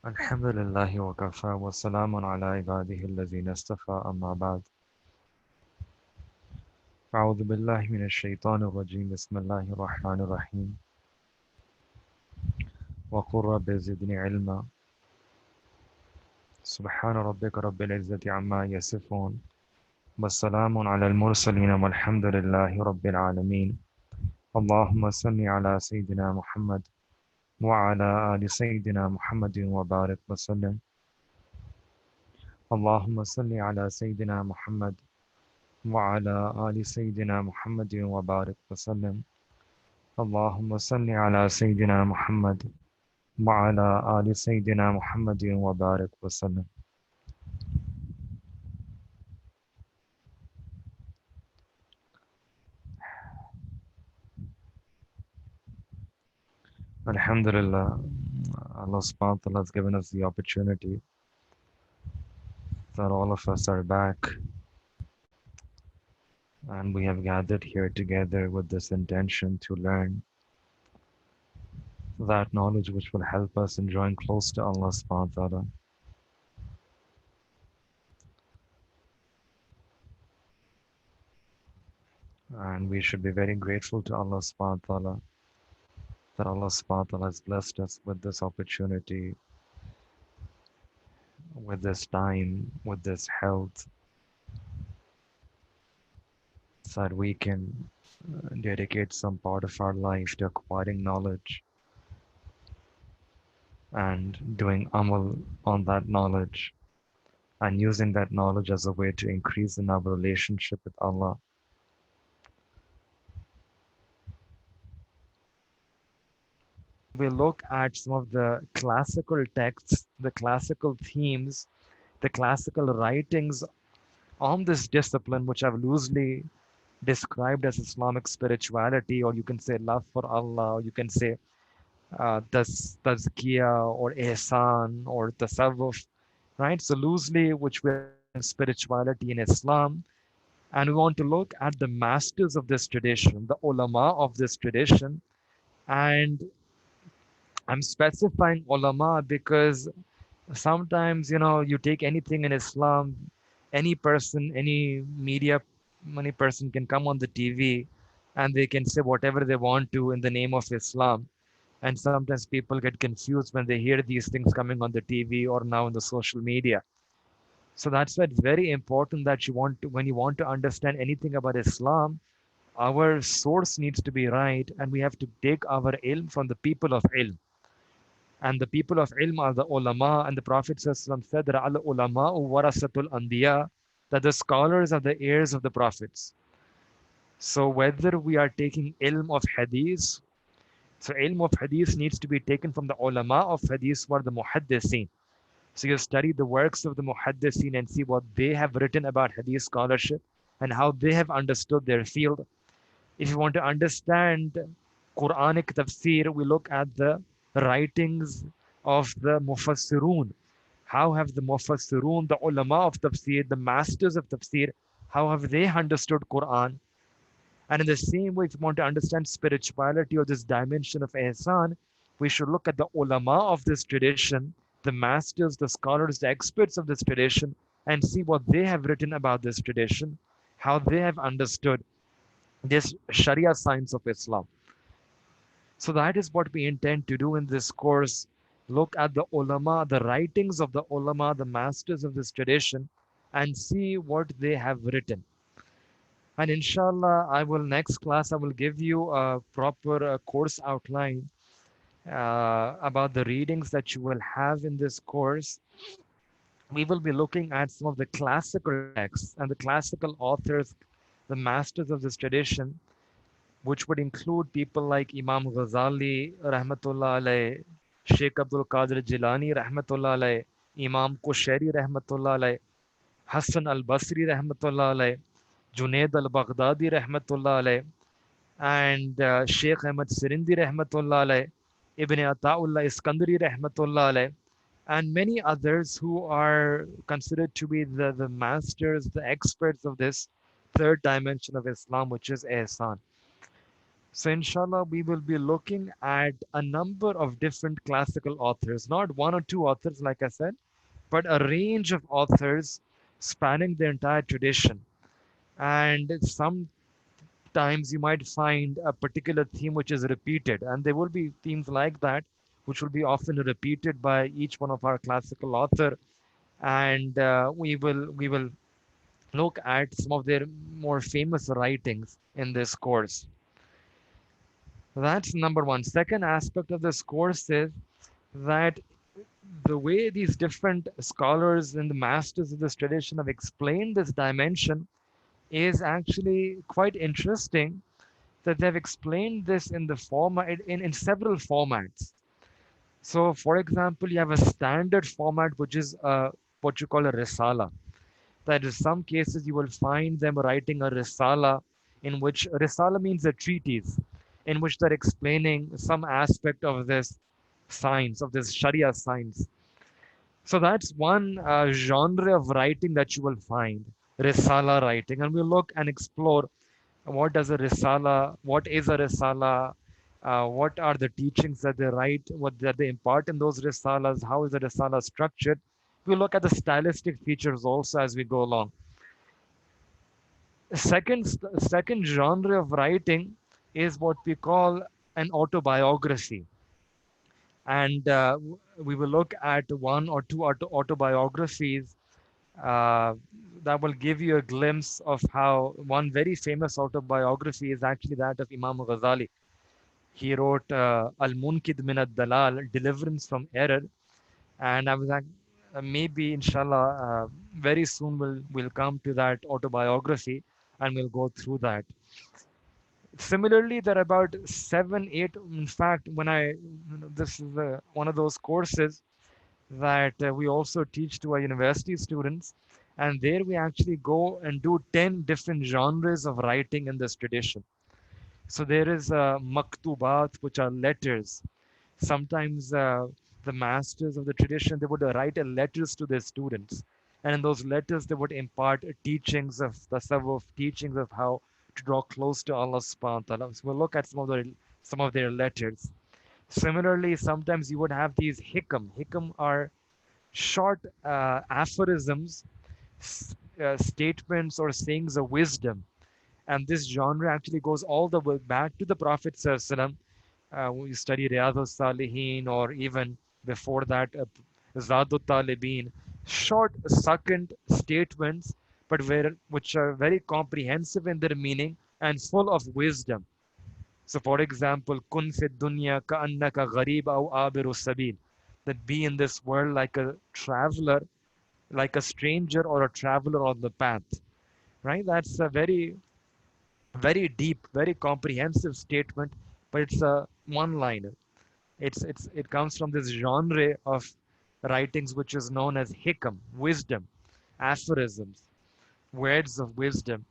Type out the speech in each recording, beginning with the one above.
الحمد لله وكفى وسلام على عباده الذين اصطفى أما بعد أعوذ بالله من الشيطان الرجيم بسم الله الرحمن الرحيم وقل رب زدني علما سبحان ربك رب العزة عما يصفون والسلام على المرسلين والحمد لله رب العالمين اللهم صل على سيدنا محمد وعلى آل سيدنا محمد وبارك وسلم اللهم صل على سيدنا محمد وعلى آل سيدنا محمد وبارك وسلم اللهم صل على سيدنا محمد وعلى آل سيدنا محمد وبارك وسلم. Alhamdulillah, Allah subhanahu wa ta'ala has given us the opportunity that all of us are back and we have gathered here together with this intention to learn that knowledge which will help us in drawing close to Allah subhanahu wa ta'ala. And we should be very grateful to Allah subhanahu wa ta'ala that Allah subhanahu wa ta'ala has blessed us with this opportunity, with this time, with this health, so that we can dedicate some part of our life to acquiring knowledge and doing amal on that knowledge and using that knowledge as a way to increase in our relationship with Allah. We look at some of the classical texts, the classical themes, the classical writings on this discipline, which I've loosely described as Islamic spirituality, or you can say love for Allah, or you can say tazkiyah or ihsan or tasawwuf, right? So loosely, which we're calling spirituality in Islam. And we want to look at the masters of this tradition, the ulama of this tradition. And I'm specifying ulama because sometimes, you take anything in Islam, any person, any media, any person can come on the TV and they can say whatever they want to in the name of Islam. And sometimes people get confused when they hear these things coming on the TV or now in the social media. So that's why it's very important that when you want to understand anything about Islam, our source needs to be right, and we have to take our ilm from the people of ilm. And the people of ilm are the ulama, and the Prophet ﷺ said that al ulama warasatul anbiya, that the scholars are the heirs of the prophets. So whether we are taking ilm of hadith, so ilm of hadith needs to be taken from the ulama of hadith, who are the muhaddisin. So you study the works of the muhaddisin and see what they have written about hadith scholarship and how they have understood their field. If you want to understand Quranic tafsir, we look at the writings of the mufassirun. How have the mufassirun, the ulama of tafsir, the masters of tafsir, how have they understood Quran? And in the same way, if you want to understand spirituality or this dimension of ihsan, we should look at the ulama of this tradition, the masters, the scholars, the experts of this tradition, and see what they have written about this tradition, how they have understood this Sharia science of Islam. So that is what we intend to do in this course. Look at the ulama, the writings of the ulama, the masters of this tradition, and see what they have written. And inshallah, next class, I will give you a proper course outline about the readings that you will have in this course. We will be looking at some of the classical texts and the classical authors, the masters of this tradition, which would include people like Imam Ghazali, Rahmatullah alayh, Sheikh Abdul Qadir Jilani, Rahmatullah alayh, Imam Kushairi, Rahmatullah alayh, Hassan al Basri, Rahmatullah alayh, Junaid al Baghdadi, Rahmatullah alayh, and Sheikh Ahmad Sirindi, Rahmatullah alayh, Ibn Ata'ullah Iskandari, Rahmatullah alayh, and many others who are considered to be the masters, the experts of this third dimension of Islam, which is Ihsan. So inshallah, we will be looking at a number of different classical authors, not one or two authors, like I said, but a range of authors spanning the entire tradition. And sometimes you might find a particular theme which is repeated, and there will be themes like that which will be often repeated by each one of our classical author. And we will look at some of their more famous writings in this course. That's number one. Second aspect of this course is that the way these different scholars and the masters of this tradition have explained this dimension is actually quite interesting, that they've explained this in the format in several formats. So for example, you have a standard format which is what you call a risala. That in some cases you will find them writing a risala, in which risala means a treatise, in which they're explaining some aspect of this science, of this Sharia science. So that's one genre of writing that you will find, risala writing, and we'll look and explore what is a risala, what are the teachings that they write, what that they impart in those risalas, how is the risala structured. We'll look at the stylistic features also as we go along. Second genre of writing is what we call an autobiography, and we will look at one or two autobiographies uh, that will give you a glimpse of how one very famous autobiography is actually that of Imam Ghazali. He wrote Al-Munkid min ad-Dalal, Deliverance from Error, and I was like, maybe inshallah very soon we'll come to that autobiography and we'll go through that. Similarly, there are about seven, eight. In fact, this is one of those courses that we also teach to our university students, and there we actually go and do 10 different genres of writing in this tradition. So there is maktubat, which are letters. Sometimes the masters of the tradition, they would write letters to their students, and in those letters they would impart teachings of the tasawwuf, teachings of how to draw close to Allah subhanahu wa ta'ala. So we'll look at some of their letters. Similarly, sometimes you would have these hikam. Hikam are short aphorisms, statements or sayings of wisdom. And this genre actually goes all the way back to the Prophet ﷺ. When you study Riyadh Salihin, or even before that, Zadut Talibin, short, succinct statements, but which are very comprehensive in their meaning and full of wisdom. So, for example, kun fi dunya ka'annaka gharib aw abiru sabil, that be in this world like a traveler, like a stranger or a traveler on the path, right? That's a very, very deep, very comprehensive statement, but it's a one-liner. It comes from this genre of writings which is known as hikam, wisdom, aphorisms, words of wisdom.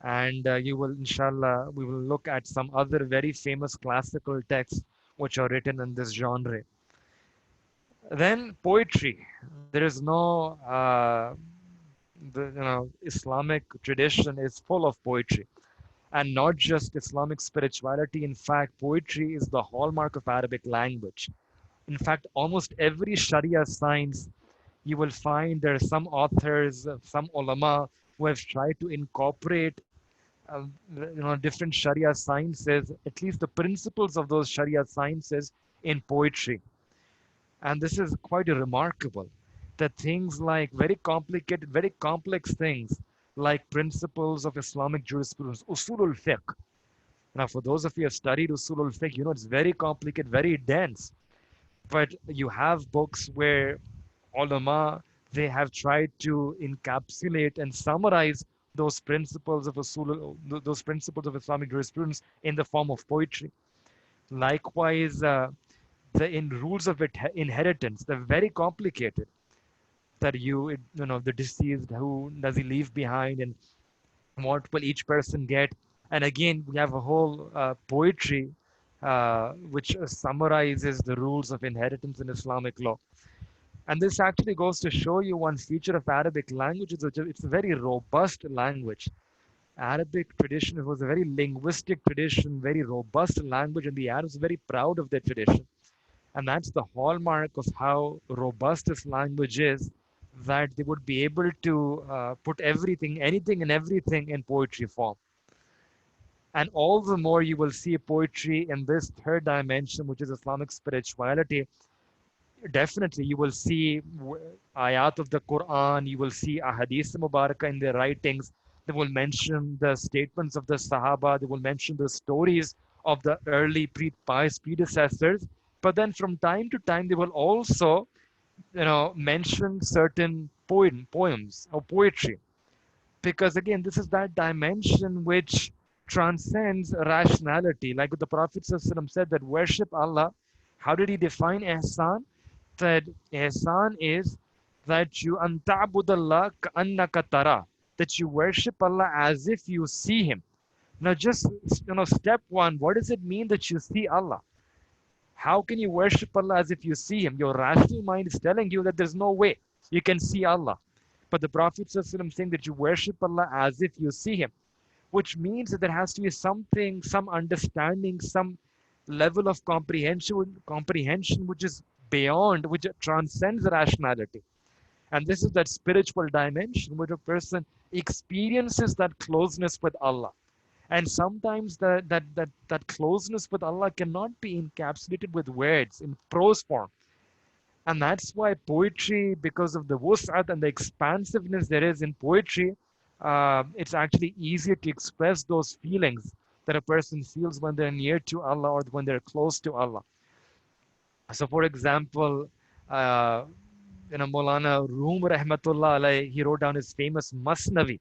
And you will, inshallah, we will look at some other very famous classical texts which are written in this genre. Then poetry. There is no, Islamic tradition is full of poetry, and not just Islamic spirituality. In fact, poetry is the hallmark of Arabic language. In fact, almost every Sharia science, you will find there are some authors, some ulama who have tried to incorporate, different Sharia sciences, at least the principles of those Sharia sciences in poetry. And this is quite remarkable that things like very complicated, very complex things like principles of Islamic jurisprudence, usulul fiqh. Now, for those of you who have studied usulul fiqh, you know it's very complicated, very dense. But you have books where ulama, they have tried to encapsulate and summarize those principles of Islamic jurisprudence in the form of poetry. Likewise, the in rules of inheritance, they're very complicated. That the deceased, who does he leave behind, and what will each person get? And again, we have a whole poetry which summarizes the rules of inheritance in Islamic law. And this actually goes to show you one feature of Arabic language is it's a very robust language. Arabic tradition, it was a very linguistic tradition, very robust language, and the Arabs were very proud of their tradition. And that's the hallmark of how robust this language is, that they would be able to put everything, anything and everything in poetry form. And all the more you will see poetry in this third dimension, which is Islamic spirituality. Definitely, you will see ayat of the Quran, you will see ahadith mubarakah in their writings. They will mention the statements of the Sahaba, they will mention the stories of the early pious predecessors. But then from time to time, they will also, mention certain poems or poetry. Because again, this is that dimension which transcends rationality. Like the Prophet ﷺ said that worship Allah. How did he define ihsan? That ihsan is that you anta'budallah ka'annaka tara, that you worship Allah as if you see him. Now just step one, what does it mean that you see Allah? How can you worship Allah as if you see him? Your rational mind is telling you that there's no way you can see Allah. But the Prophet ﷺ saying that you worship Allah as if you see him, which means that there has to be something, some understanding, some level of comprehension which is beyond, which transcends rationality. And this is that spiritual dimension where a person experiences that closeness with Allah. And sometimes that closeness with Allah cannot be encapsulated with words in prose form. And that's why poetry, because of the wus'at and the expansiveness there is in poetry, it's actually easier to express those feelings that a person feels when they're near to Allah or when they're close to Allah. So, for example, uh, Maulana Rum Rahmatullah alayhi, he wrote down his famous Masnavi.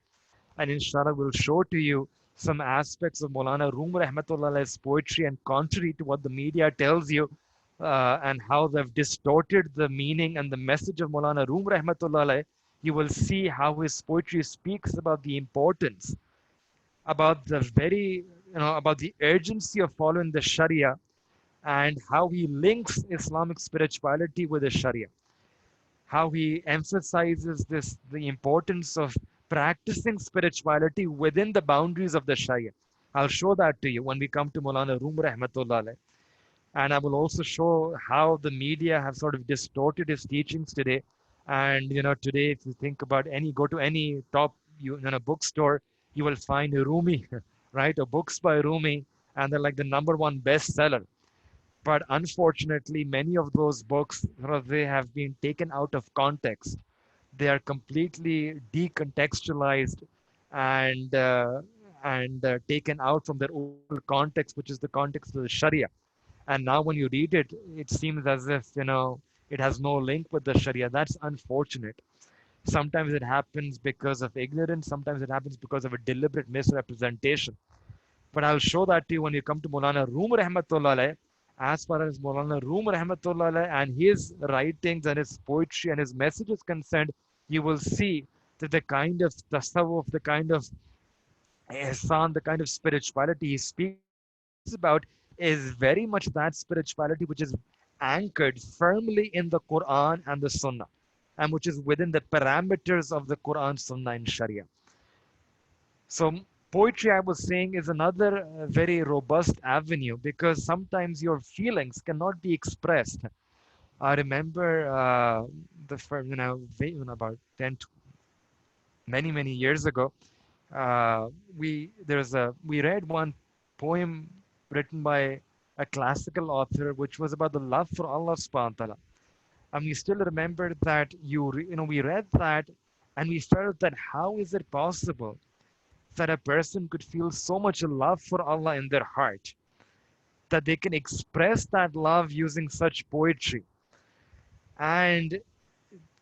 And inshallah, we'll show to you some aspects of Maulana Rum Rahmatullah alayhi's poetry, and contrary to what the media tells you, and how they've distorted the meaning and the message of Maulana Rum Rahmatullah alayhi, you will see how his poetry speaks about the importance, about the very, about the urgency of following the Sharia, and how he links Islamic spirituality with the Sharia, how he emphasizes the importance of practicing spirituality within the boundaries of the Sharia. I'll show that to you when we come to Maulana Rum Rahmatullah alayhi. And I will also show how the media have sort of distorted his teachings today. And today, if you think about go to any top bookstore, you will find a Rumi, right? Or books by Rumi, and they're like the number one bestseller. But unfortunately, many of those books, they have been taken out of context. They are completely decontextualized and taken out from their original context, which is the context of the Sharia. And now when you read it, it seems as if, it has no link with the Sharia. That's unfortunate. Sometimes it happens because of ignorance. Sometimes it happens because of a deliberate misrepresentation. But I'll show that to you when you come to Maulana Rum Rahmatullah alayh. As far as Maulana Rum Rahmatullah alayh and his writings and his poetry and his message is concerned, you will see that the kind of tasawwuf, the kind of ihsan, the kind of spirituality he speaks about is very much that spirituality which is anchored firmly in the Quran and the Sunnah, and which is within the parameters of the Quran, Sunnah, and Sharia. So, poetry, I was saying, is another very robust avenue because sometimes your feelings cannot be expressed. I remember the first, about 10, many years ago, we read one poem written by a classical author, which was about the love for Allah subhanahu wa ta'ala. And we still remember that we read that and we felt that how is it possible that a person could feel so much love for Allah in their heart that they can express that love using such poetry. And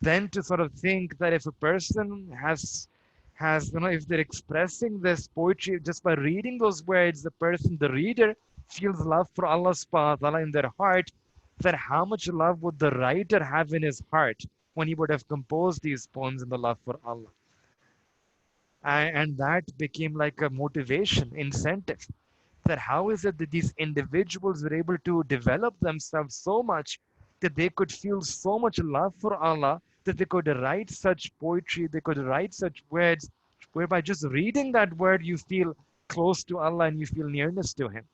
then to sort of think that if a person has if they're expressing this poetry just by reading those words, the reader feels love for Allah subhanahu wa ta'ala in their heart, then how much love would the writer have in his heart when he would have composed these poems in the love for Allah? And that became like a motivation, incentive, that how is it that these individuals were able to develop themselves so much that they could feel so much love for Allah that they could write such poetry, they could write such words whereby just reading that word, you feel close to Allah and you feel nearness to Him.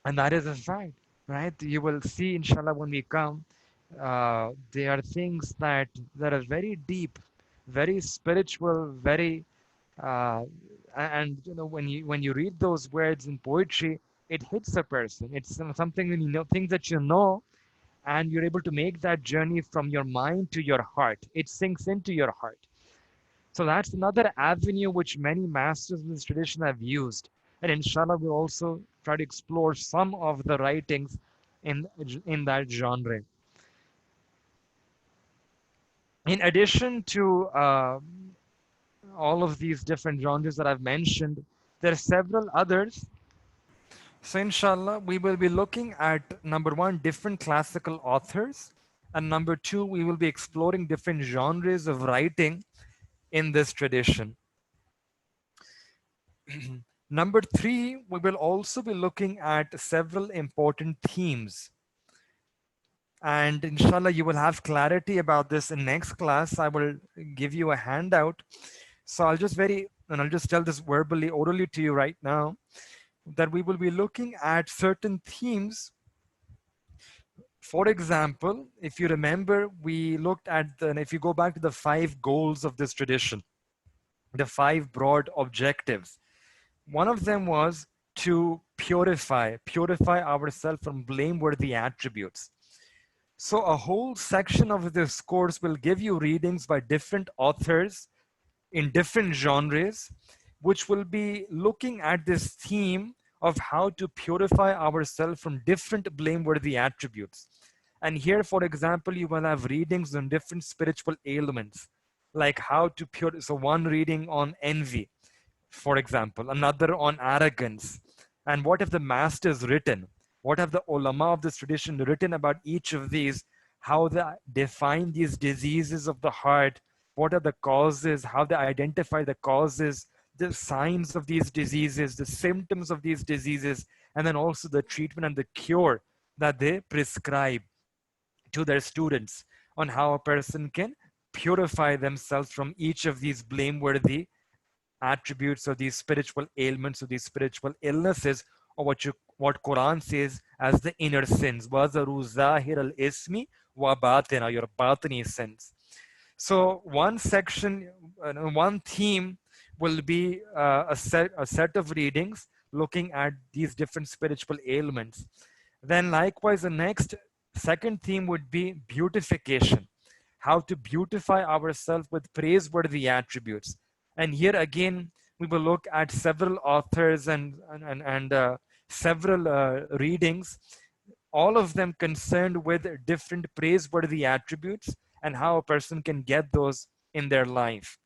And that is a fact, right? You will see, inshallah, when we come, there are things that are very deep, very spiritual, very and when you read those words in poetry, it hits a person. It's something when you know things that you know, and you're able to make that journey from your mind to your heart. It sinks into your heart. So that's another avenue which many masters in this tradition have used. And inshallah, we'll also try to explore some of the writings in that genre. In addition to all of these different genres that I've mentioned, there are several others. So inshallah, we will be looking at number one, different classical authors, and number two, we will be exploring different genres of writing in this tradition. Number three, we will also be looking at several important themes. And inshallah, you will have clarity about this in next class. I will give you a handout. So I'll just tell this verbally, orally to you right now, that we will be looking at certain themes. For example, if you remember, we looked at if you go back to the 5 goals of this tradition, the 5 broad objectives. One of them was to purify ourselves from blameworthy attributes. So a whole section of this course will give you readings by different authors in different genres, which will be looking at this theme of how to purify ourselves from different blameworthy attributes. And here, for example, you will have readings on different spiritual ailments, like how to purify. So one reading on envy, for example, another on arrogance. And what have the masters written? What have the ulama of this tradition written about each of these? How they define these diseases of the heart? What are the causes? How they identify the causes, the signs of these diseases, the symptoms of these diseases, and then also the treatment and the cure that they prescribe to their students on how a person can purify themselves from each of these blameworthy attributes or these spiritual ailments or these spiritual illnesses, or what Quran says as the inner sins. وَذَرُوا ظَاهِرَ الْإِسْمِ وَبَاطِنَ, your batini sins. So one section, one theme will be a set of readings looking at these different spiritual ailments. Then likewise, the next second theme would be beautification, how to beautify ourselves with praiseworthy attributes. And here again, we will look at several authors and several readings, all of them concerned with different praiseworthy attributes and how a person can get those in their life.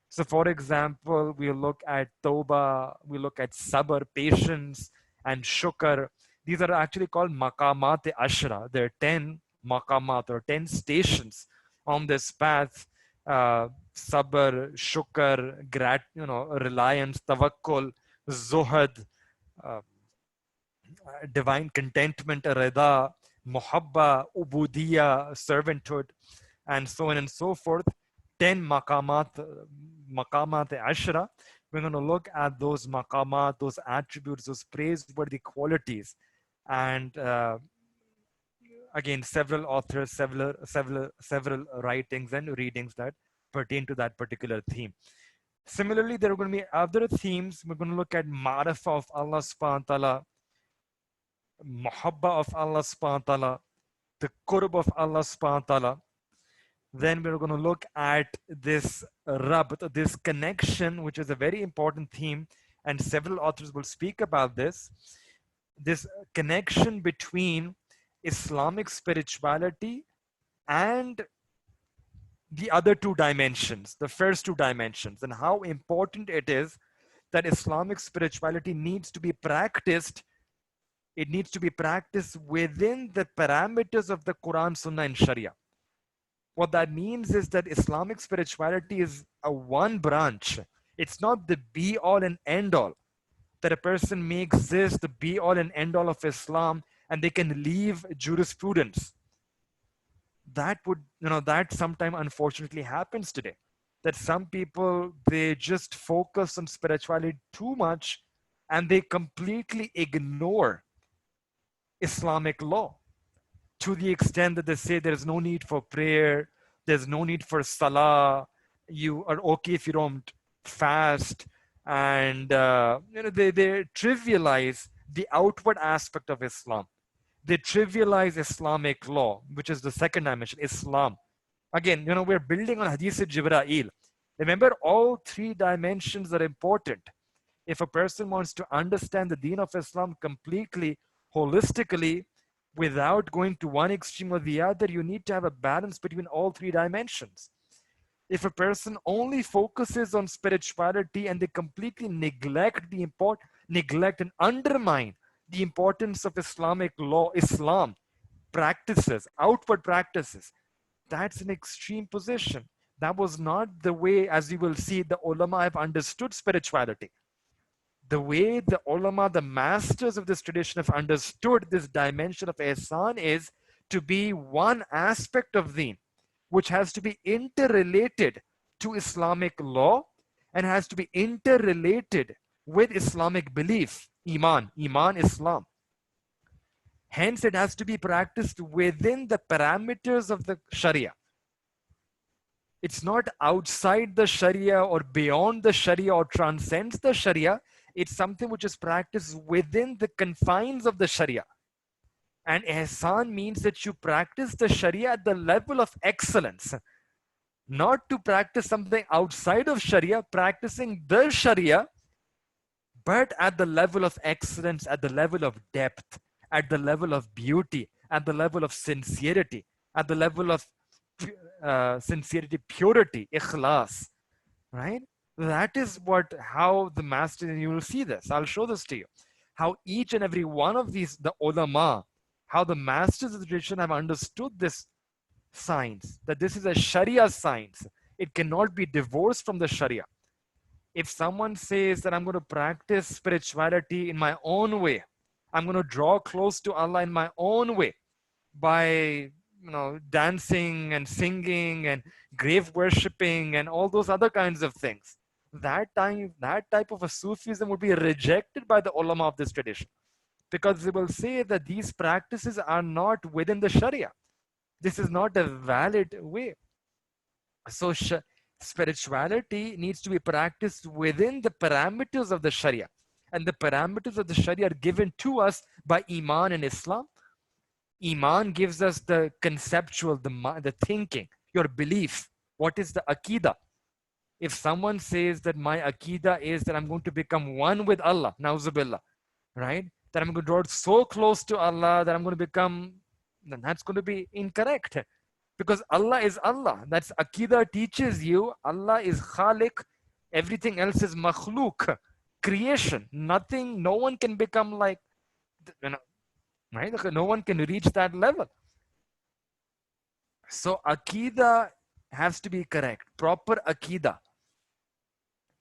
So for example, we look at Tawbah, we look at Sabr, patience, and Shukr. These are actually called Maqamat Ashra. There are 10 Maqamat or 10 stations on this path. Sabr, Shukr, reliance, Tawakkul, Zuhad, divine contentment, Rida, Muhabba, Ubudiyya, servanthood, and so on and so forth. 10 maqamat ashra. We're going to look at those maqamat, those attributes, those praiseworthy qualities. And again, several authors, several writings and readings that pertain to that particular theme. Similarly, there are going to be other themes. We're going to look at ma'rifah of Allah subhanahu wa ta'ala, muhabba of Allah subhanahu wa ta'ala, the qurb of Allah subhanahu wa ta'ala. Then we're going to look at this rabt, this connection, which is a very important theme, and several authors will speak about this connection between Islamic spirituality and the other 2 dimensions, the first 2 dimensions, and how important it is that Islamic spirituality needs to be practiced. It needs to be practiced within the parameters of the Quran, Sunnah, and Sharia. What that means is that Islamic spirituality is a one branch. It's not the be all and end all, that a person may exist the be all and end all of Islam and they can leave jurisprudence. That would, that sometime unfortunately happens today. that some people, they just focus on spirituality too much and they completely ignore Islamic law to the extent that they say there is no need for prayer, there's no need for salah, you are okay if you don't fast, and they trivialize the outward aspect of Islam. They trivialize Islamic law, which is the second dimension, Islam. Again, we're building on Hadith Jibreel. Remember, all three dimensions are important. If a person wants to understand the deen of Islam completely, holistically, without going to one extreme or the other, you need to have a balance between all three dimensions. If a person only focuses on spirituality and they completely neglect and undermine the importance of Islamic law, Islam, practices, outward practices, that's an extreme position. That was not the way, as you will see, the ulama have understood spirituality. The way the ulama, the masters of this tradition, have understood this dimension of ihsan is to be one aspect of deen, which has to be interrelated to Islamic law and has to be interrelated with Islamic belief, Iman, Islam. Hence, it has to be practiced within the parameters of the Sharia. It's not outside the Sharia or beyond the Sharia or transcends the Sharia. It's something which is practiced within the confines of the Sharia. And ihsan means that you practice the Sharia at the level of excellence. Not to practice something outside of Sharia, practicing the Sharia, but at the level of excellence, at the level of depth, at the level of beauty, at the level of sincerity, at the level of sincerity, purity, ikhlas, right? That is how the master, and you will see this, I'll show this to you, how each and every one of these, the ulama, how the masters of the tradition have understood this science, that this is a Sharia science. It cannot be divorced from the Sharia. If someone says that I'm going to practice spirituality in my own way, I'm going to draw close to Allah in my own way by dancing and singing and grave worshipping and all those other kinds of things, that type of a Sufism would be rejected by the ulama of this tradition, because they will say that these practices are not within the Sharia. This is not a valid way. So spirituality needs to be practiced within the parameters of the Sharia. And the parameters of the Sharia are given to us by Iman and Islam. Iman gives us the conceptual, the thinking, your belief. What is the Aqidah? If someone says that my Aqidah is that I'm going to become one with Allah, na'uzubillah, right? That I'm going to draw so close to Allah that I'm going to become, then that's going to be incorrect. Because Allah is Allah. That's Aqidah teaches you Allah is Khaliq. Everything else is makhluk, creation. Nothing, no one can become like, right? No one can reach that level. So Aqidah has to be correct, proper Aqidah.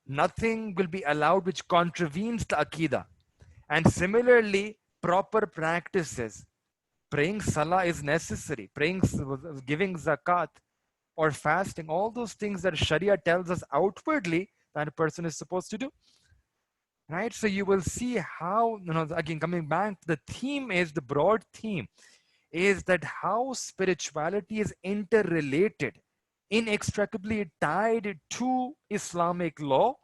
Nothing will be allowed which contravenes the Aqidah. And similarly, proper practices. Praying salah is necessary. Giving zakat or fasting, all those things that Sharia tells us outwardly that a person is supposed to do. Right? So you will see how, again, coming back, the broad theme is that how spirituality is interrelated, inextricably tied to Islamic law,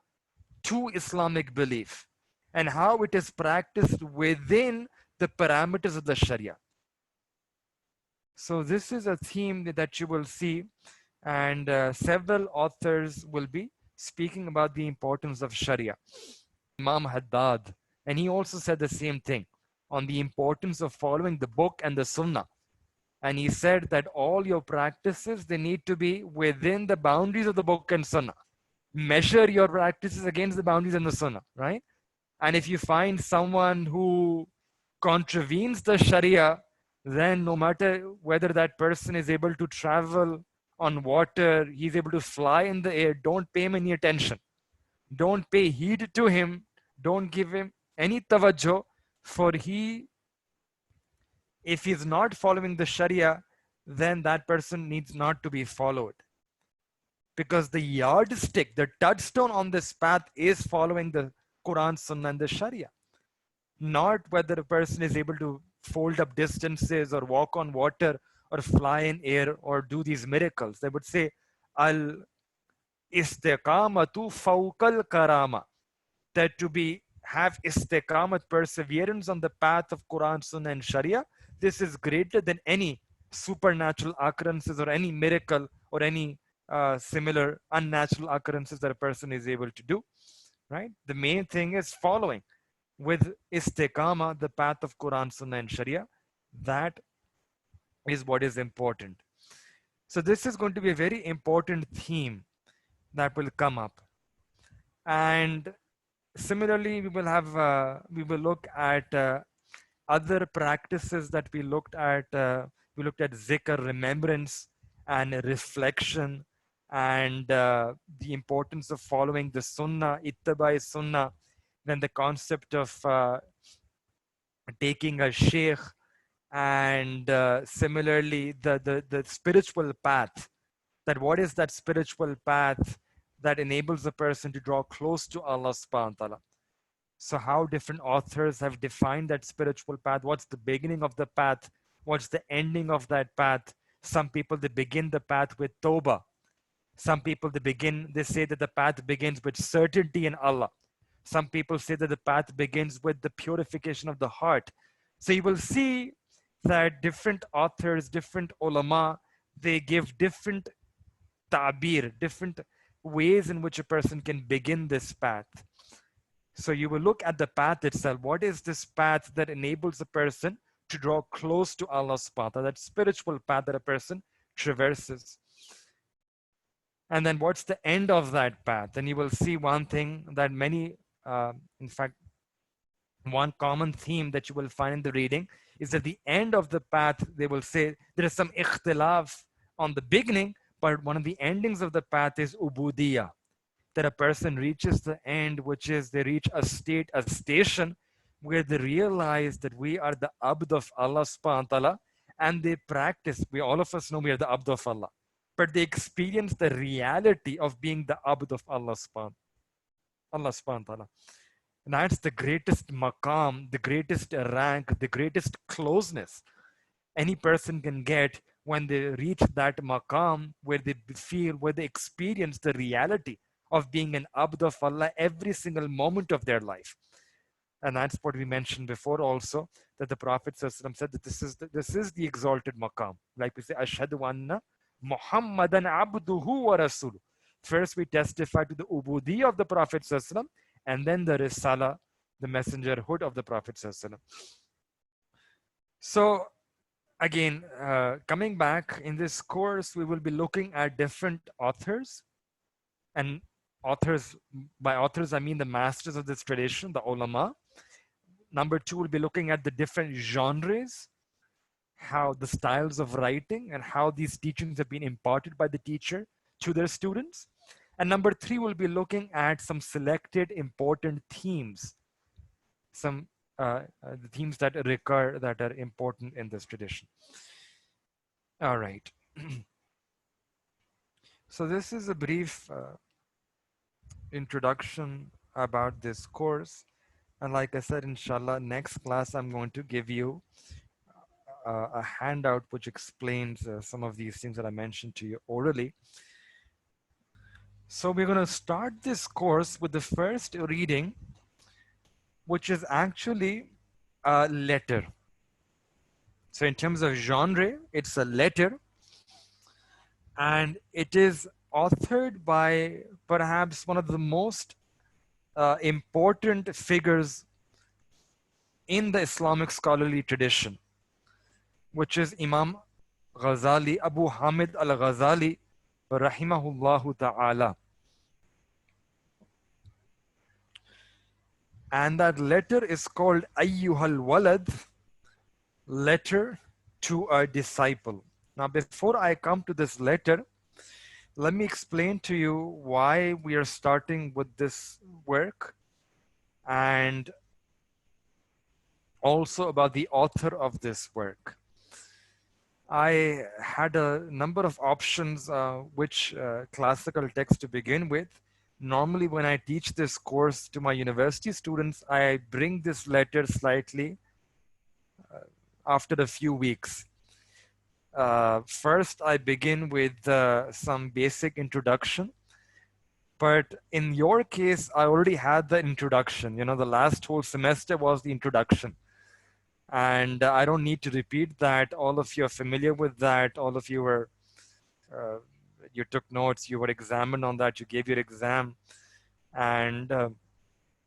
to Islamic belief, and how it is practiced within the parameters of the Sharia. So this is a theme that you will see, and several authors will be speaking about the importance of Sharia. Imam Haddad, and he also said the same thing on the importance of following the book and the Sunnah. And he said that all your practices, they need to be within the boundaries of the book and Sunnah. Measure your practices against the boundaries in the Sunnah, right? And if you find someone who contravenes the Sharia, then no matter whether that person is able to travel on water, he's able to fly in the air, don't pay him any attention. Don't pay heed to him. Don't give him any tawajjuh, for if he's not following the Sharia, then that person needs not to be followed. because the yardstick, the touchstone on this path is following the Quran, Sunnah, and the Sharia, not whether a person is able to fold up distances or walk on water or fly in air or do these miracles. They would say, al istiqamatu fawqal karama, that to be have istiqamat, perseverance on the path of Quran, Sunnah, and Sharia, this is greater than any supernatural occurrences or any miracle or any similar unnatural occurrences that a person is able to do, right? The main thing is following with istiqama, the path of Quran, Sunnah, and Sharia. That is what is important. So this is going to be a very important theme that will come up. And similarly, we will look at other practices that we looked at. We looked at zikr, remembrance, and reflection, and the importance of following the sunnah, ittibai sunnah. Then the concept of taking a sheikh, and similarly the spiritual path. That what is that spiritual path that enables a person to draw close to Allah subhanahu wa ta'ala. So how different authors have defined that spiritual path. What's the beginning of the path? What's the ending of that path? Some people, they begin the path with tawbah. Some people, they say that the path begins with certainty in Allah. Some people say that the path begins with the purification of the heart. So you will see that different authors, different ulama, they give different ta'bir, different ways in which a person can begin this path. So you will look at the path itself. What is this path that enables a person to draw close to Allah's path, that spiritual path that a person traverses? And then what's the end of that path? And you will see one thing that many, in fact, one common theme that you will find in the reading is at the end of the path, they will say there is some ikhtilaf on the beginning, but one of the endings of the path is ubudiyah, that a person reaches the end, which is they reach a state, a station where they realize that we are the abd of Allah subhanahu wa ta'ala, and they practice. We, all of us know we are the abd of Allah, but they experience the reality of being the abd of Allah subhanahu wa ta'ala. And that's the greatest maqam, the greatest rank, the greatest closeness any person can get when they reach that maqam where they feel, where they experience the reality of being an abd of Allah every single moment of their life. And that's what we mentioned before also, that the Prophet said that this is the exalted maqam. Like we say, Ashhadu anna Muhammadan abduhu wa rasuluh. First we testify to the ubudiyya of the Prophet and then the risala, the messengerhood of the Prophet. So again, coming back in this course, we will be looking at different authors, and authors, by authors I mean the masters of this tradition, the ulama. Number two, we'll be looking at the different genres, how the styles of writing and how these teachings have been imparted by the teacher to their students. And number three, we'll be looking at some selected important themes, some the themes that recur, that are important in this tradition. All right. So this is a brief introduction about this course. And like I said, inshallah, next class, I'm going to give you a handout which explains some of these things that I mentioned to you orally. So we're going to start this course with the first reading, which is actually a letter. So in terms of genre, it's a letter, and it is authored by perhaps one of the most important figures in the Islamic scholarly tradition, which is Imam Ghazali, Abu Hamid al-Ghazali, rahimahullahu ta'ala. And that letter is called Ayyuhal Walad, letter to a disciple. Now, before I come to this letter, let me explain to you why we are starting with this work, and also about the author of this work. I had a number of options which classical text to begin with. Normally, when I teach this course to my university students, I bring this letter slightly after a few weeks. First, I begin with some basic introduction. But in your case, I already had the introduction. You know, the last whole semester was the introduction. And I don't need to repeat that. All of you are familiar with that. All of you were, uh, you took notes, you were examined on that, you gave your exam. And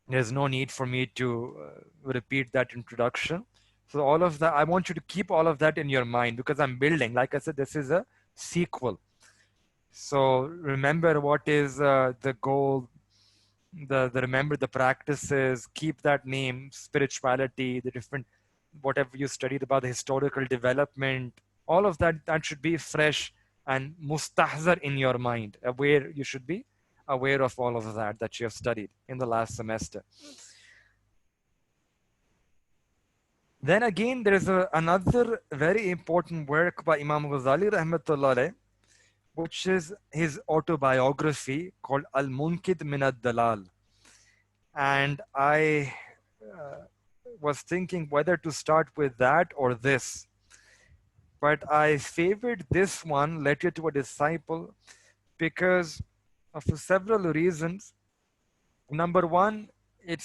there's no need for me to repeat that introduction. So all of that, I want you to keep all of that in your mind because I'm building. Like I said, this is a sequel. So remember what is the goal, the remember the practices, keep that name, spirituality, the different, whatever you studied about the historical development, all of that, that should be fresh and mustahzar in your mind, aware, you should be aware of all of that that you have studied in the last semester. Then again, there is another very important work by Imam Ghazali rahmatullah alayh, which is his autobiography called Al-Munkid min ad-Dalal. And I was thinking whether to start with that or this. But I favored this one, Letter to a Disciple, because of several reasons. Number one, it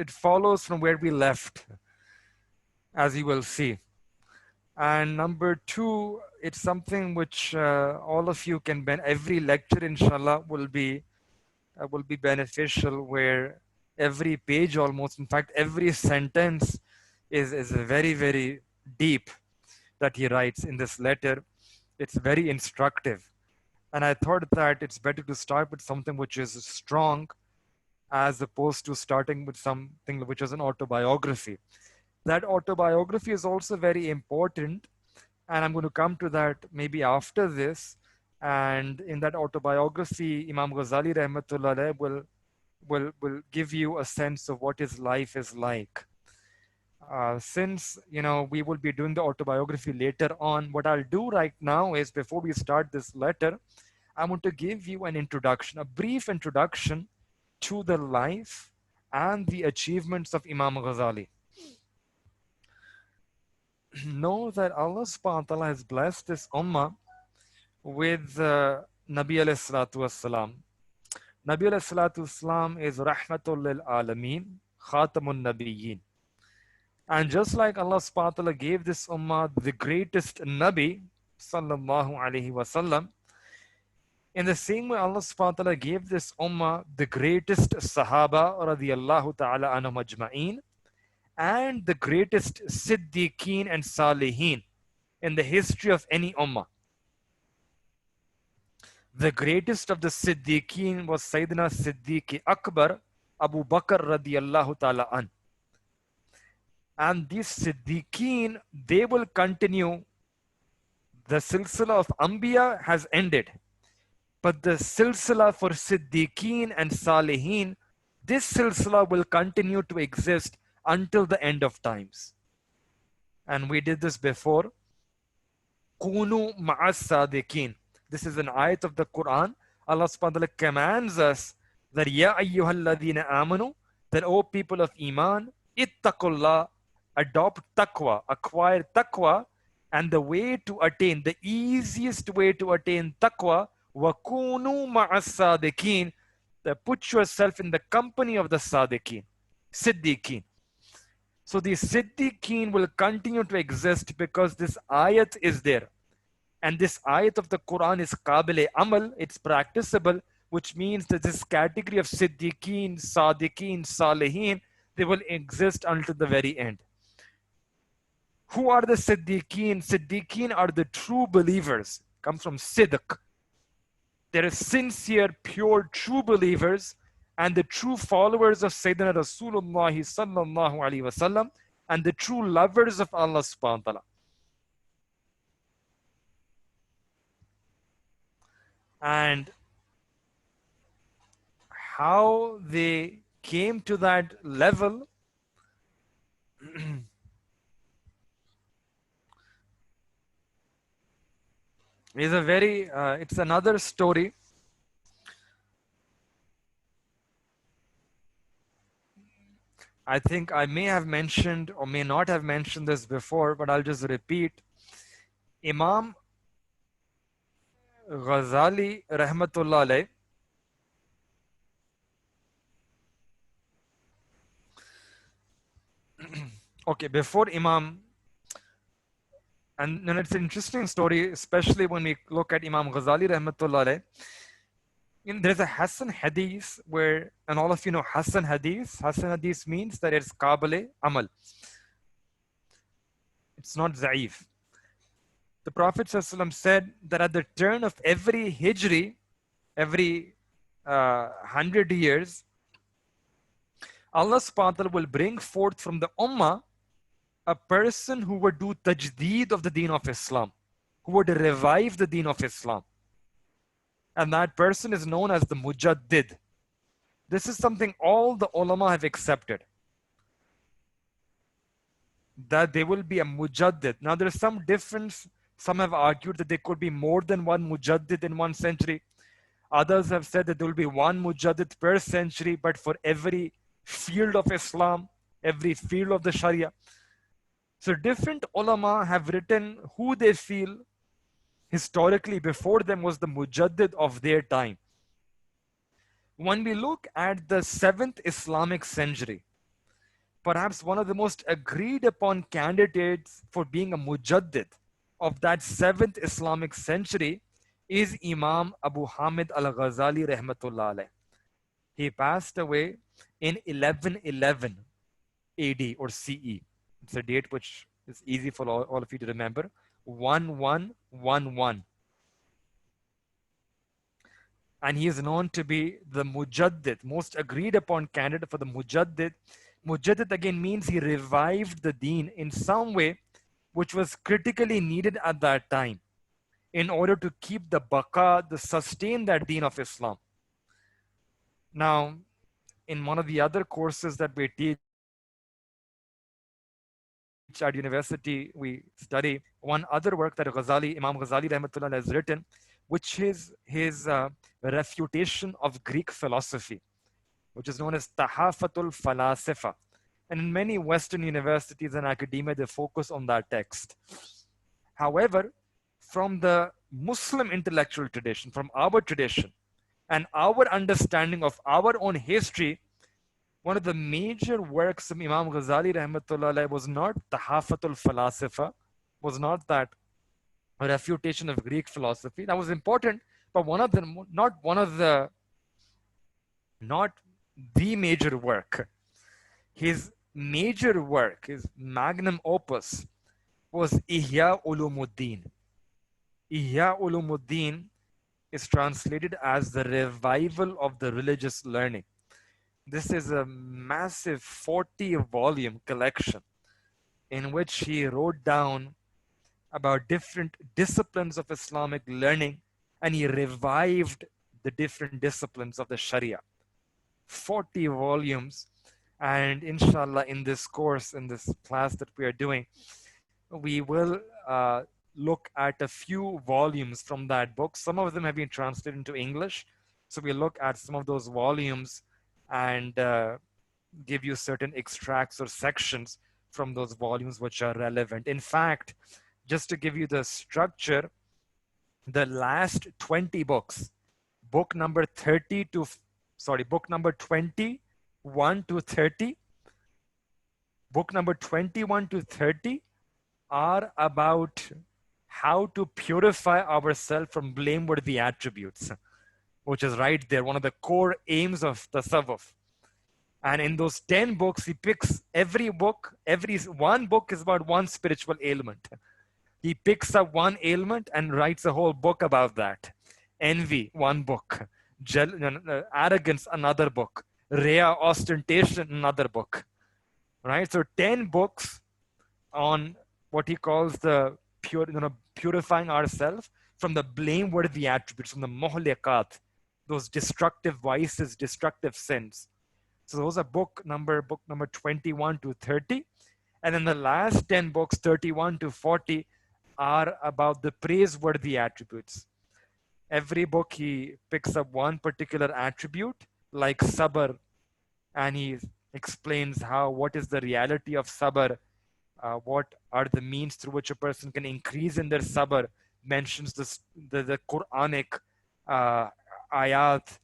follows from where we left, as you will see. And number two, it's something which all of you can every lecture inshallah will be beneficial, where every page almost, in fact every sentence is very, very deep that he writes in this letter. It's very instructive. And I thought that it's better to start with something which is strong as opposed to starting with something which is an autobiography. That autobiography is also very important, and I'm going to come to that maybe after this. And in that autobiography, Imam Ghazali rahmatullah will give you a sense of what his life is like. Since we will be doing the autobiography later on, what I'll do right now is, before we start this letter, I want to give you an introduction, a brief introduction to the life and the achievements of Imam Ghazali. Know that Allah subhanahu wa ta'ala has blessed this ummah with Nabi alayhi salatu wassalam. Nabi alayhi salatu wassalam is rahmatul lil alameen, khatamun nabiyyin. And just like Allah subhanahu wa ta'ala gave this ummah the greatest Nabi, sallallahu alayhi wasallam, in the same way Allah subhanahu wa ta'ala gave this ummah the greatest Sahaba radiyallahu ta'ala anhum ajma'een, and the greatest Siddiqeen and Salihin in the history of any ummah. The greatest of the Siddiqeen was Sayyidina Siddiq Akbar Abu Bakr radiyallahu ta'ala an. And these Siddiqeen, they will continue. The silsila of Anbiya has ended, but the silsila for Siddiqeen and Salihin, this silsila will continue to exist until the end of times. And we did this before. Kunu ma'as sadiqeen. This is an ayat of the Quran. Allah subhanahu wa ta'ala commands us that Ya ayyuhalladhina amanu, that O people of Iman, ittaqullah, adopt taqwa, acquire taqwa, and the way to attain, the easiest way to attain taqwa, wa kunu ma'as sadiqeen, that put yourself in the company of the sadiqeen, siddiqeen. So the Siddiqeen will continue to exist because this ayat is there. And this ayat of the Quran is Qabile Amal, it's practicable, which means that this category of Siddiqeen, Sadiqeen, Salihin, they will exist until the very end. Who are the Siddiqeen? Siddiqeen are the true believers, comes from Sidq. They are sincere, pure, true believers, and the true followers of Sayyidina Rasulullah sallallahu alaihi wasallam, and the true lovers of Allah subhanahu wa ta'ala. And how they came to that level Is a very, it's another story. I think I may have mentioned or may not have mentioned this before, but I'll just repeat. Imam Ghazali Rahmatullah alayh, okay, before Imam, and it's an interesting story, especially when we look at Imam Ghazali Rahmatullah alayh. There's a Hassan Hadith where, and all of you know Hassan Hadith. Hassan Hadith means that it's Qabale Amal. It's not Za'if. The Prophet ﷺ said that at the turn of every Hijri, every 100 years, Allah subhanahu wa ta'ala will bring forth from the Ummah a person who would do tajdeed of the deen of Islam, who would revive the deen of Islam. And that person is known as the Mujaddid. This is something all the ulama have accepted, that there will be a Mujaddid. Now there's some difference. Some have argued that there could be more than one Mujaddid in one century. Others have said that there will be one Mujaddid per century, but for every field of Islam, every field of the Sharia. So different ulama have written who they feel historically before them was the Mujaddid of their time. When we look at the 7th Islamic century, perhaps one of the most agreed upon candidates for being a Mujaddid of that 7th Islamic century is Imam Abu Hamid al-Ghazali Rahmatullah alayh. He passed away in 1111 AD or CE. It's a date which is easy for all of you to remember. 1111. And he is known to be the Mujaddid, most agreed upon candidate for the Mujaddid. Mujaddid again means he revived the deen in some way which was critically needed at that time in order to keep the baqa, the sustain that deen of Islam. Now, in one of the other courses that we teach at university, we study one other work that Imam Ghazali Rahmatullah has written, which is his refutation of Greek philosophy, which is known as Tahafatul Falasifa. And in many Western universities and academia, they focus on that text. However, from the Muslim intellectual tradition, from our tradition, and our understanding of our own history, one of the major works of Imam Ghazali Rahmatullah was not Tahafatul Falasifa, was not that refutation of Greek philosophy. That was important, but not the major work. His major work, his magnum opus, was Ihya Ulumuddin. Ihya Ulumuddin is translated as the revival of the religious learning. This is a massive 40-volume collection in which he wrote down about different disciplines of Islamic learning, and he revived the different disciplines of the Sharia. 40 volumes. And inshallah, in this course, in this class that we are doing, we will look at a few volumes from that book. Some of them have been translated into English. So we'll look at some of those volumes and give you certain extracts or sections from those volumes which are relevant. In fact, just to give you the structure, the last 20 books, book number 21 to 30, book number 21 to 30 are about how to purify ourselves from blameworthy attributes, which is right there, one of the core aims of Tasawwuf. And in those 10 books, he picks every one book is about one spiritual ailment. He picks up one ailment and writes a whole book about that. Envy, one book. Arrogance, another book. Riya, ostentation, another book. Right? So 10 books on what he calls the purifying ourselves from the blameworthy attributes, from the muhliqat, those destructive vices, destructive sins. So those are book number 21 to 30. And then the last 10 books, 31 to 40, are about the praiseworthy attributes. Every book he picks up one particular attribute, like sabr, and he explains what is the reality of sabr, what are the means through which a person can increase in their sabr, mentions the Quranic uh, ayat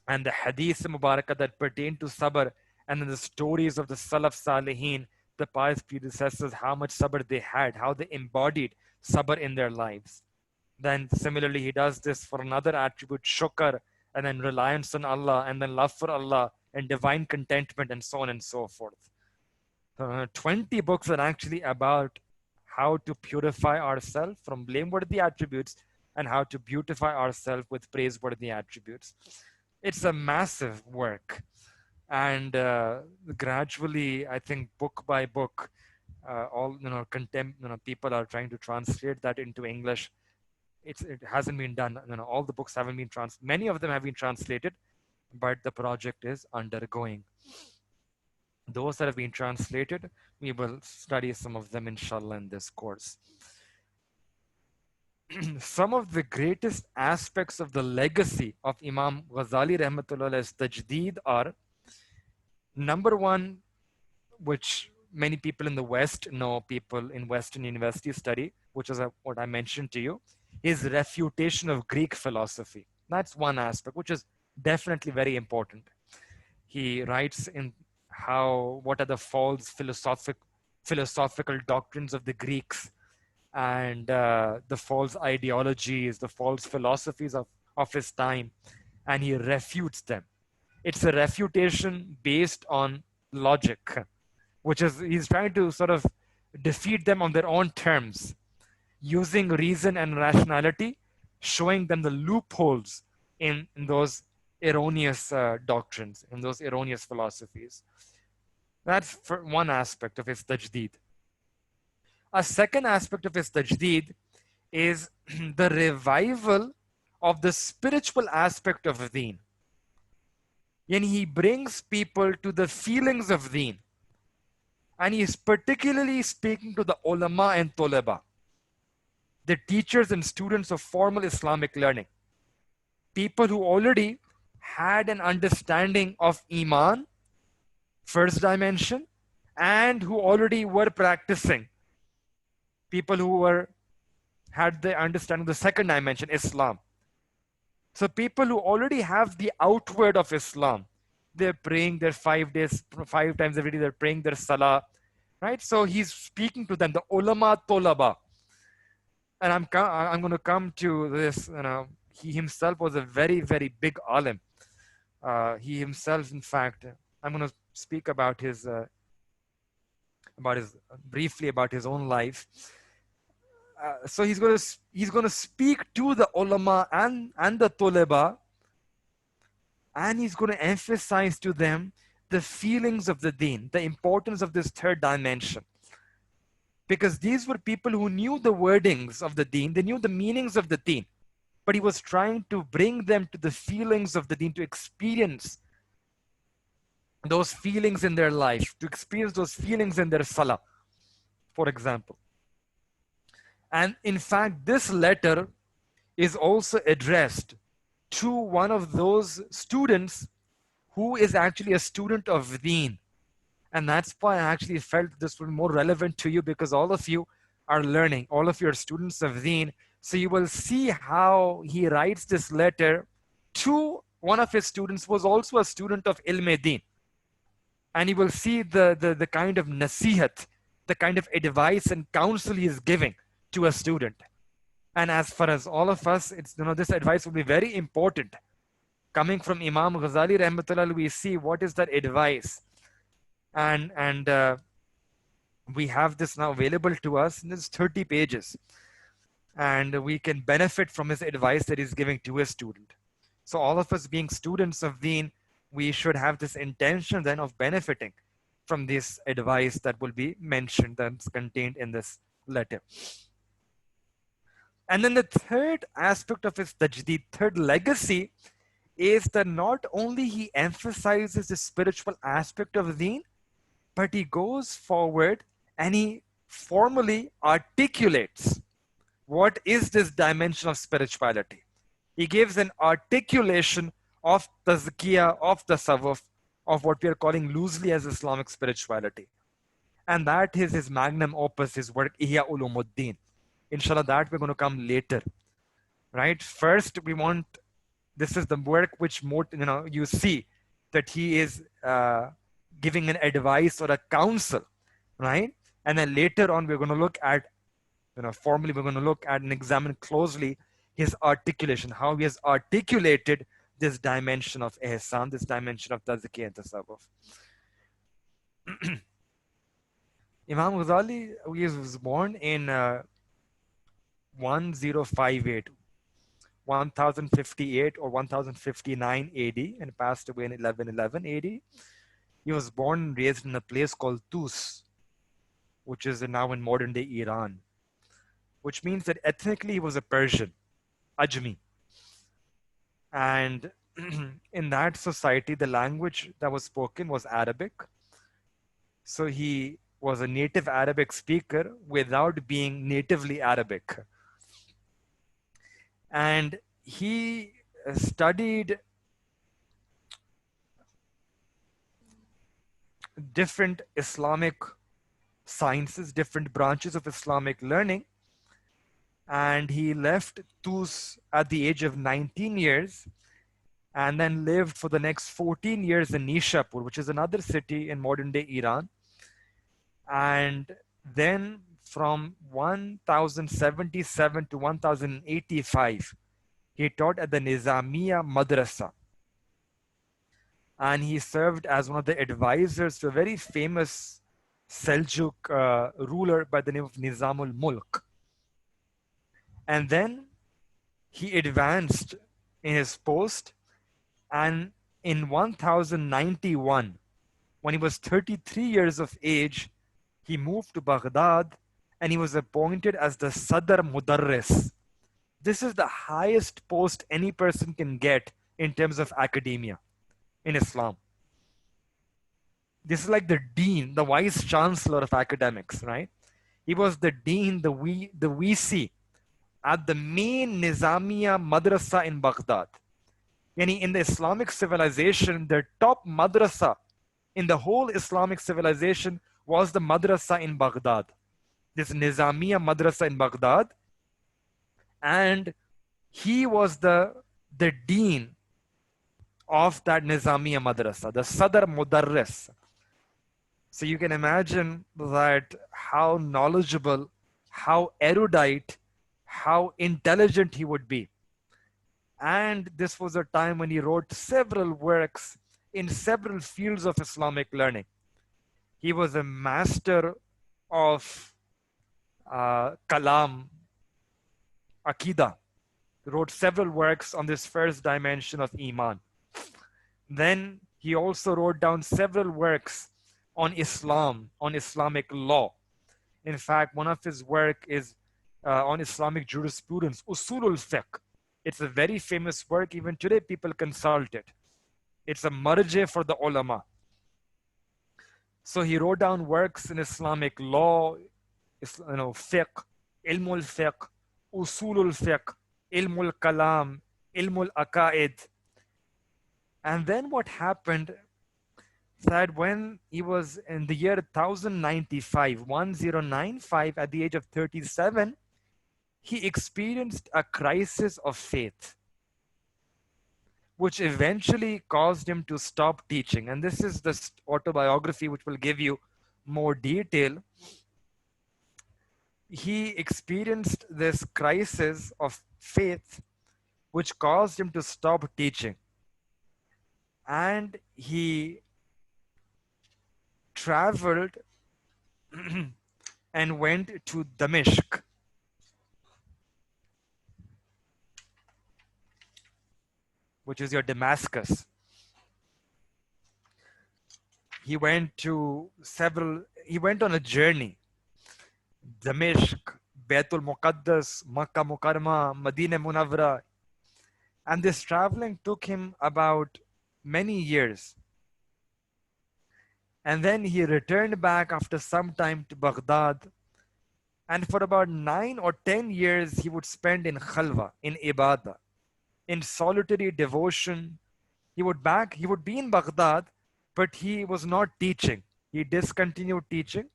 and the hadith mubarakah that pertain to sabr, and then the stories of the Salaf Salihin, the pious predecessors, how much sabr they had, how they embodied sabr in their lives. Then similarly, he does this for another attribute, shukr, and then reliance on Allah, and then love for Allah, and divine contentment, and so on and so forth. 20 books are actually about how to purify ourselves from blameworthy attributes and how to beautify ourselves with praiseworthy attributes. It's a massive work. And gradually, I think book by book, all people are trying to translate that into English. It hasn't been done. All the books haven't been many of them have been translated, but the project is undergoing. Those that have been translated, we will study some of them inshallah in this course. Some of the greatest aspects of the legacy of Imam Ghazali Rahmatullah's Tajdeed are, number one, which many people in the West know, people in Western universities study, which is what I mentioned to you, is refutation of Greek philosophy. That's one aspect, which is definitely very important. He writes in what are the false philosophical doctrines of the Greeks, and the false ideologies, the false philosophies of his time, and he refutes them. It's a refutation based on logic, which is he's trying to sort of defeat them on their own terms, using reason and rationality, showing them the loopholes in those erroneous doctrines, in those erroneous philosophies. That's for one aspect of his tajdeed. A second aspect of his tajdeed is the revival of the spiritual aspect of deen. And he brings people to the feelings of deen. And he is particularly speaking to the ulama and tulaba, the teachers and students of formal Islamic learning. People who already had an understanding of Iman, first dimension, and who already were practicing. People who had the understanding of the second dimension, Islam. So people who already have the outward of Islam, they're praying their 5 days, 5 times every day, they're praying their salah, right? So he's speaking to them, the ulama tolaba. And I'm going to come to this, he himself was a very, very big alim. He himself, in fact, I'm going to speak about briefly about his own life. So he's going to speak to the ulama and the tulaba, and he's going to emphasize to them the feelings of the deen, the importance of this third dimension. Because these were people who knew the wordings of the deen, they knew the meanings of the deen, but he was trying to bring them to the feelings of the deen, to experience those feelings in their life, to experience those feelings in their salah, for example. And in fact, this letter is also addressed to one of those students who is actually a student of deen. And that's why I actually felt this would be more relevant to you, because all of you are learning, all of you are students of deen. So you will see how he writes this letter to one of his students who was also a student of ilm deen. And you will see the kind of nasihat, the kind of advice and counsel he is giving to a student. And as far as all of us, this advice will be very important. Coming from Imam Ghazali Rahmatullah, we see what is that advice. And we have this now available to us, and it's 30 pages. And we can benefit from his advice that he's giving to his student. So all of us being students of deen, we should have this intention then of benefiting from this advice that will be mentioned, that's contained in this letter. And then the third aspect of his tajdeed, third legacy, is that not only he emphasizes the spiritual aspect of deen, but he goes forward and he formally articulates what is this dimension of spirituality. He gives an articulation of tazkiyah, of tasawwuf, of what we are calling loosely as Islamic spirituality. And that is his magnum opus, his work, Ihya Ulumuddin. Inshallah, that we're going to come later, right? First, this is the work which you see that he is giving an advice or a counsel, right? And then later on, we're going to look at, formally, we're going to look at and examine closely his articulation, how he has articulated this dimension of ihsan, this dimension of tazkiyah and tasawwuf. Imam Ghazali, he was born in 1058, 1058 or 1059 AD and passed away in 1111 AD. He was born and raised in a place called Tus, which is now in modern day Iran, which means that ethnically he was a Persian, Ajmi. And in that society, the language that was spoken was Arabic. So he was a native Arabic speaker without being natively Arabic. And he studied different Islamic sciences, different branches of Islamic learning. And he left Tus at the age of 19 years and then lived for the next 14 years in Nishapur, which is another city in modern day Iran. And then from 1077 to 1085, he taught at the Nizamiya Madrasa. And he served as one of the advisors to a very famous Seljuk ruler by the name of Nizamul Mulk. And then he advanced in his post, and in 1091, when he was 33 years of age, he moved to Baghdad and he was appointed as the Sadr Mudarris. This is the highest post any person can get in terms of academia in Islam. This is like the dean, the vice chancellor of academics, right? He was the dean, the VC at the main Nizamiya Madrasa in Baghdad. Yani in the Islamic civilization, the top madrasa in the whole Islamic civilization was the madrasa in Baghdad, this Nizamiya Madrasa in Baghdad. And he was the dean of that Nizamiya Madrasa, the Sadr Mudarris. So you can imagine that how knowledgeable, how erudite, how intelligent he would be. And this was a time when he wrote several works in several fields of Islamic learning. He was a master of Kalam, Aqidah. He wrote several works on this first dimension of Iman. Then he also wrote down several works on Islam, on Islamic law. In fact, one of his work is on Islamic jurisprudence, Usulul Fiqh. It's a very famous work. Even today, people consult it. It's a marjeh for the ulama. So he wrote down works in Islamic law, fiqh, ilmul fiqh, usulul fiqh, ilmul kalam, ilmul aqaid. And then what happened that when he was in the year 1095, at the age of 37, he experienced a crisis of faith, which eventually caused him to stop teaching. And this is the autobiography which will give you more detail. He experienced this crisis of faith, which caused him to stop teaching. And he traveled and went to Damashq. Which is your Damascus. He went on a journey. Damashq, Baitul Muqaddas, Makkah Mukarramah, Madinah Munawwara. And this traveling took him about many years. And then he returned back after some time to Baghdad. And for about 9 or 10 years, he would spend in khalwa, in ibadah, in solitary devotion. He would be in Baghdad, but he was not teaching. He discontinued teaching,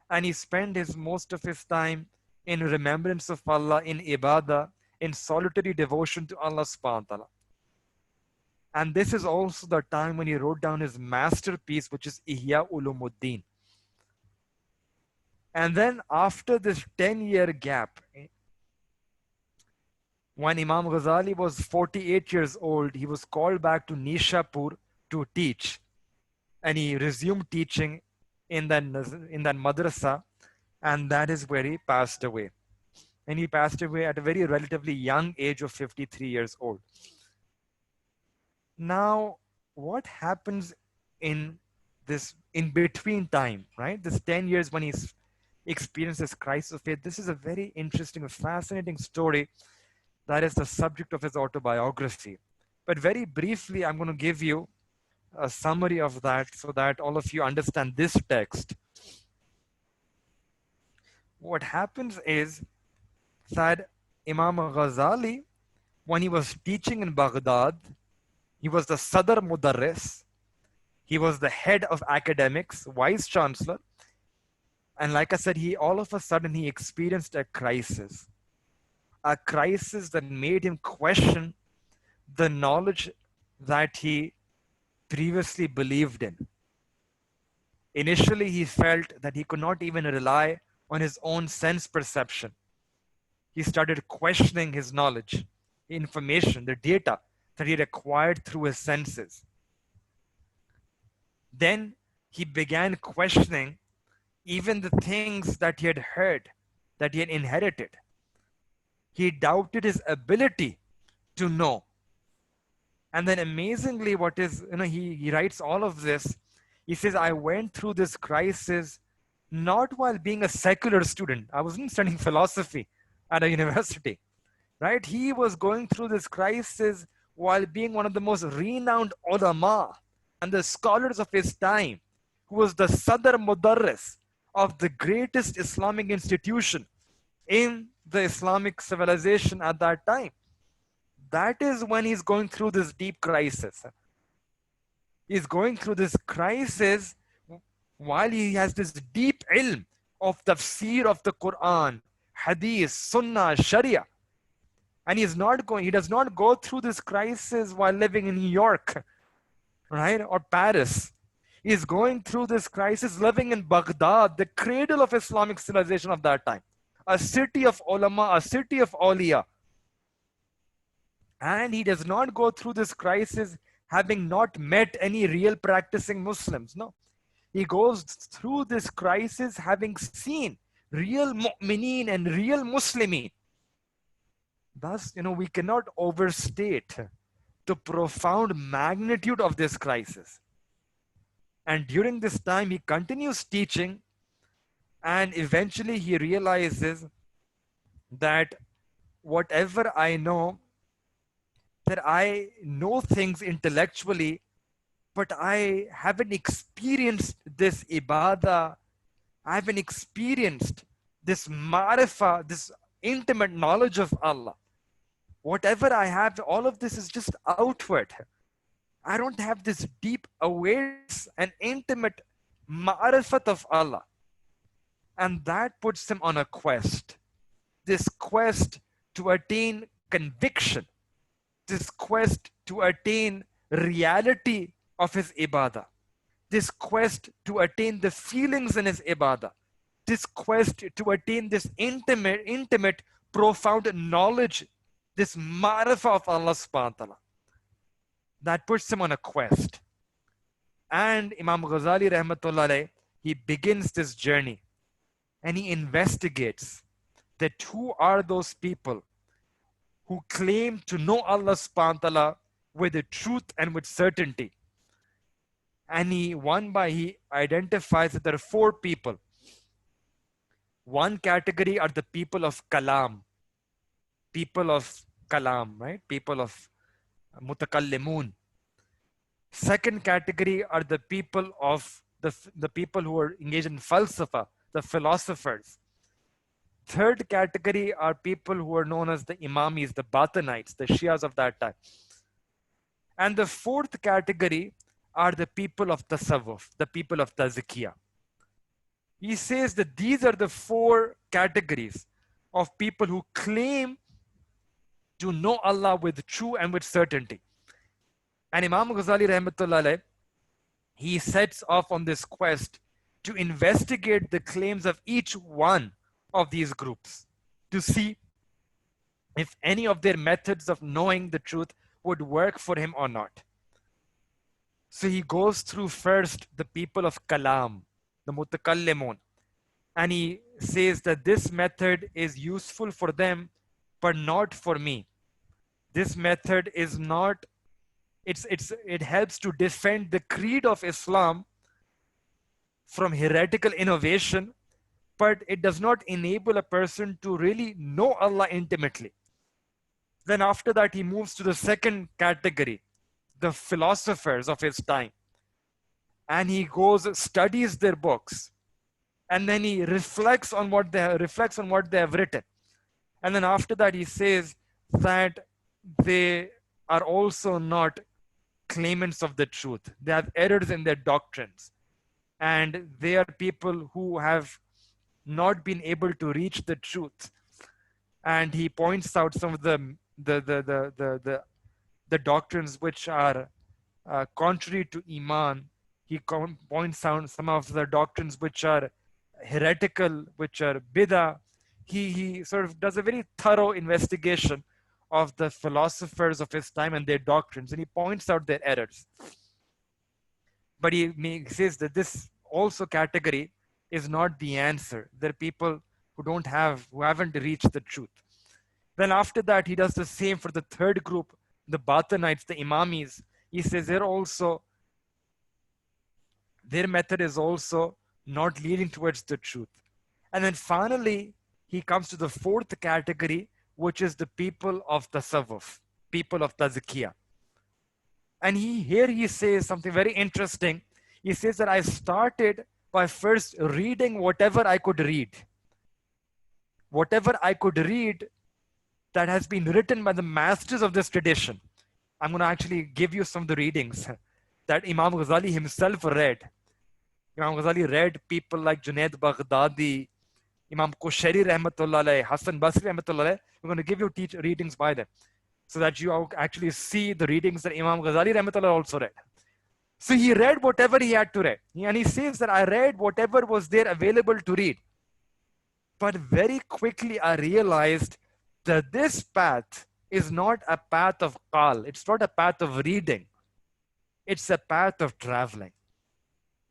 and he spent his most of his time in remembrance of Allah, in ibadah, in solitary devotion to Allah subhanahu wa ta'ala. And this is also the time when he wrote down his masterpiece, which is Ihya Ulumuddin. And then after this 10-year gap, when Imam Ghazali was 48 years old, he was called back to Nishapur to teach. And he resumed teaching in that madrasa, and that is where he passed away. And he passed away at a very relatively young age of 53 years old. Now, what happens in this in between time, right? This 10 years when he's experienced this crisis of faith, this is a very interesting, fascinating story that is the subject of his autobiography. But very briefly, I'm going to give you a summary of that so that all of you understand this text. What happens is that Imam Ghazali, when he was teaching in Baghdad, he was the Sadr Mudarris. He was the head of academics, vice chancellor. And like I said, all of a sudden he experienced a crisis that made him question the knowledge that he previously believed in. Initially, he felt that he could not even rely on his own sense perception. He started questioning his knowledge, information, the data that he had acquired through his senses. Then he began questioning even the things that he had heard, that he had inherited. He doubted his ability to know. And then amazingly, he writes all of this. He says, I went through this crisis not while being a secular student. I wasn't studying philosophy at a university, right? He was going through this crisis while being one of the most renowned ulama and the scholars of his time, who was the Sadr Mudarris of the greatest Islamic institution in the Islamic civilization at that time. That is when he's going through this deep crisis. He's going through this crisis while he has this deep ilm of tafsir of the Quran, hadith, sunnah, sharia. And he does not go through this crisis while living in New York, right? Or Paris. He's going through this crisis living in Baghdad, the cradle of Islamic civilization of that time. A city of ulama, a city of awliya. And he does not go through this crisis having not met any real practicing Muslims. No. He goes through this crisis having seen real mu'mineen and real muslimin. Thus, we cannot overstate the profound magnitude of this crisis. And during this time, he continues teaching, and eventually he realizes that whatever I know, that I know things intellectually, but I haven't experienced this ibadah. I haven't experienced this ma'rifah, this intimate knowledge of Allah. Whatever I have, all of this is just outward. I don't have this deep awareness and intimate ma'rifat of Allah. And that puts him on a quest. This quest to attain conviction. This quest to attain reality of his ibadah. This quest to attain the feelings in his ibadah. This quest to attain this intimate, profound knowledge, this ma'rifah of Allah subhanahu wa ta'ala. That puts him on a quest. And Imam Ghazali rahmatullah alayh, he begins this journey and he investigates that who are those people who claim to know Allah subhanahu wa ta'ala with the truth and with certainty. And he identifies that there are four people. One category are the people of kalam. People of kalam, right? People of mutakallimun. Second category are the people of the people who are engaged in falsafa, the philosophers. third category are people who are known as the Imamis, the Batinites, the Shias of that time. And the fourth category are the people of Tasawwuf, the people of Tazkiyah. He says that these are the four categories of people who claim to know Allah with true and with certainty. And Imam Ghazali Rahmatullah alayh, he sets off on this quest to investigate the claims of each one of these groups to see if any of their methods of knowing the truth would work for him or not. So he goes through first the people of Kalam, the Mutakallimun, and he says that this method is useful for them, but not for me. This method is not, it helps to defend the creed of Islam from heretical innovation, but it does not enable a person to really know Allah intimately. Then after that, he moves to the second category, the philosophers of his time. And he goes, studies their books, and then he reflects on what they have written. And then after that, he says that they are also not claimants of the truth. They have errors in their doctrines. And they are people who have not been able to reach the truth. And he points out some of the doctrines which are contrary to Iman. He points out some of the doctrines which are heretical, which are bid'ah. He sort of does a very thorough investigation of the philosophers of his time and their doctrines, and he points out their errors. But he says that this also category is not the answer. There are people who haven't reached the truth. Then after that, he does the same for the third group, the Batinites, the Imamis. He says their method is also not leading towards the truth. And then finally, he comes to the fourth category, which is the people of Tasawwuf, people of Tazkiyah. And here he says something very interesting. He says that I started by first reading whatever I could read. Whatever I could read that has been written by the masters of this tradition. I'm going to actually give you some of the readings that Imam Ghazali himself read. Imam Ghazali read people like Junaid Baghdadi, Imam Qushayri Rahmatullah alayh, Hassan Basri Rahmatullah alayh. We're going to give you readings by them so that you actually see the readings that Imam Ghazali Rahmatullah also read. So he read whatever he had to read. And he says that I read whatever was there available to read. But very quickly I realized that this path is not a path of qal. It's not a path of reading. It's a path of traveling.